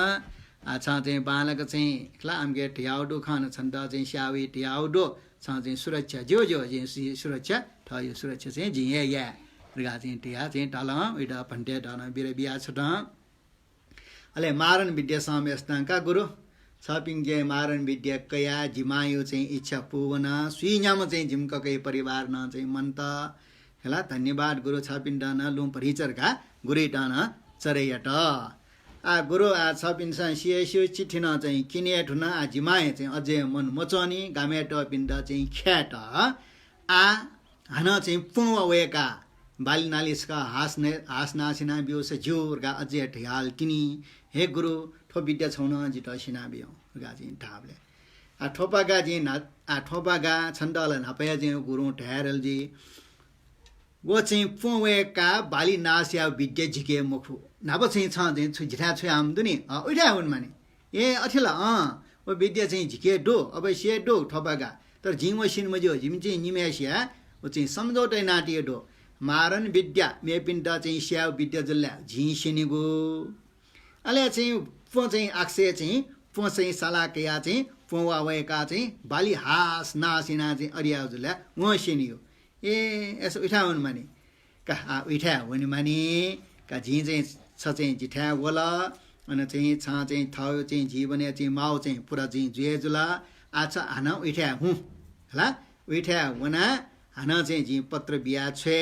आछा चाहिँ बालक चाहिँ खला आमगे टियाउडो खान छन्द चाहिँ स्यावी टियाउडो छ चाहिँ सुरक्षा जो चाहिँ सुरक्षा ठयो सुरक्षा चाहिँ जिए या रगा चाहिँ टिया चाहिँ टाल उइटा पन्टे डान बिरे बिया छट अले मारन विद्या समेस्तांका गुरु छपिङगे मारन विद्या कया जिमायो चाहिँ इच्छा पुवना सुइन्याम चाहिँ जिमककै परिवार न चाहिँ मन्त हला धन्यवाद गुरु छपिन्डान लुम परिचरका गुरेटान चरेयट गुरु 6 पिन्सा सिएसु चिठिन चाहिँ किने ठुन जिमाए चाहिँ अझै मन मचनी गामेट पिण्ड चाहिँ ख्याट हान चाहिँ पुवेका बाली नालिसका हास नासिना बिउस ज्योरगा अझै ठिहाल किनी हे गुरु ठो विद्या छौन जित सिना बिउ गा चाहिँ ढाबले ठोपागा चाहिँ ठोपागा छन्दल नपया चाहिँ गुरु ठहरल जी वो चाहिँ पुवेका बाली नासिया विद्या झिके मुखु नाप चाहिँ छ चाहिँ झिठा छु आम्दुनी उठा हुन् माने ए अठिला वो विद्या चाहिँ झिके डो अब से डो ठोपागा तर झिङ सिन मजो झिम चाहिँ निमेसिया वो चाहिँ सम्झौटै नाटिए डो मारन विद्या मेपिन्ड चाहिँ स्या विद्या जल्ला झिङ सिनिगो अले चाहिँ पो चाहिँ आक्से चाहिँ पो चाहिँ सलाकया चाहिँ पोवा वयका चाहिँ बाली हास नासिना चाहिँ अरिया जुल्ला वो सिनियो ए यसो उठा हुन् माने का उठा हुन् माने का झिङ चाहिँ छ चाहिँ जिठा वला अनि चाहिँ छ चाहिँ थाउ चाहिँ जीवने चाहिँ माउ चाहिँ पुरा चाहिँ जुए जुला आछा हान उठा हुँ हला उठा हुना हान चाहिँ झि पत्र बिया छे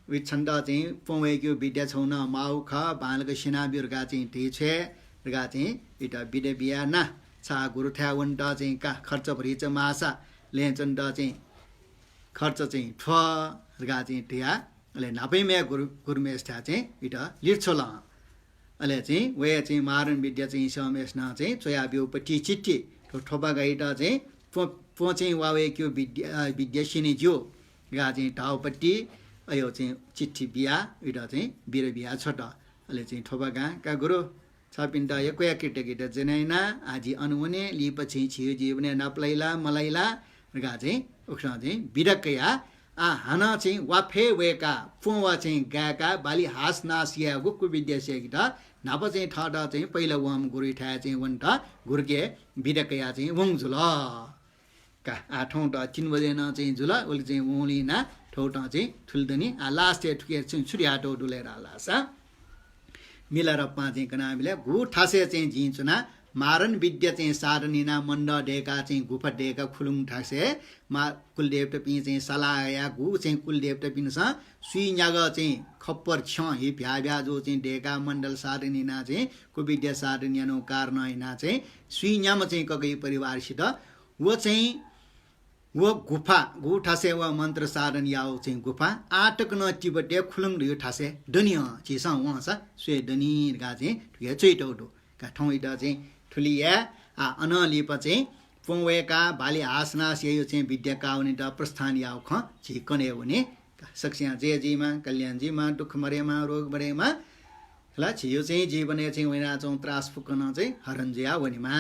उ छन्द चाहिँ पवेक्यो विद्या छौन माउ ख बालक सिना बिरगा चाहिँ टे छे रगा चाहिँ इटा बिदे बिया ना छा गुरु थ्या वन्ट चाहिँ का खर्च भरि चाहिँ मासा लेचन्द चाहिँ खर्च चाहिँ ठ रगा चाहिँ टिया अले नापैमे गुरुमेश थ्या चाहिँ इटा लिर्छोल अले चाहिँ वे चाहिँ मारन विद्या चाहिँ समेस्न चाहिँ चोया बिउपट्टि चिट्ठी ठोपा गाइटा चाहिँ पो चाहिँ वावेक्यो विद्या सिने जो गा चाहिँ टाउपट्टि अयो चाहिँ चिट्ठी बिया इटा चाहिँ बिर बिया छोट अले चाहिँ ठोपा का गुरु छपिन्ट यकोया केटा जनाइना आजी अनुने लिपछि छियो जीवने नपलैला मलैला गा चाहिँ उक्सा चाहिँ बिरकया हान चाहिँ वाफे वेका पुवा चाहिँ गाका बाली हास नासिया गुकु विद्या सेकिटा नाप चाहिँ ठटा चाहिँ पहिला वाम गुरु ठा चाहिँ वन्ट गुर्के बिरकया चाहिँ वङ जुल का 8औं ट 3 बजे न चाहिँ जुल उले चाहिँ वलिना ठौटा चाहिँ ठुल्दनी लास्ट ठुके चाहिँ छुरियाटो डुलेर लासा मिलार पाँचे कनाबिले घु ठासे चाहिँ जिन्चुना मारन विद्या चाहिँ सारनिना मण्ड डेका चाहिँ गुफा डेका खुलुङ ठासे मा कुलदेव टपि चाहिँ सलाया घु चाहिँ कुलदेव टपिनस सुइन्याग चाहिँ खप्पर छ हि भ्या जो चाहिँ डेका मण्डल सारनिना चाहिँ कुविद्या सारनियानो कारणैना चाहिँ सुइन्याम चाहिँ ककै परिवारसित वो चाहिँ वो गुफा गु ठासे व मन्त्र सारन याओ चाहिँ गुफा आटक न तिबटे खुलुङ रियो ठासे दनिया चिसा वसा स्वे दनी गा चाहिँ ठुके चैटौडो का ठौ इटा चाहिँ ठुलिया अनलिप चाहिँ पोवेका बाली आसना सेयो चाहिँ विद्या काउने द प्रस्थान याउ ख झिकने हुने सक्सिया जेजीमा कल्याणजीमा दुःख मरेमा रोग मरेमा ल छियो चाहिँ जीवन चाहिँ वैना चाहिँ त्रास फुकन चाहिँ हरन्जिया वनिमा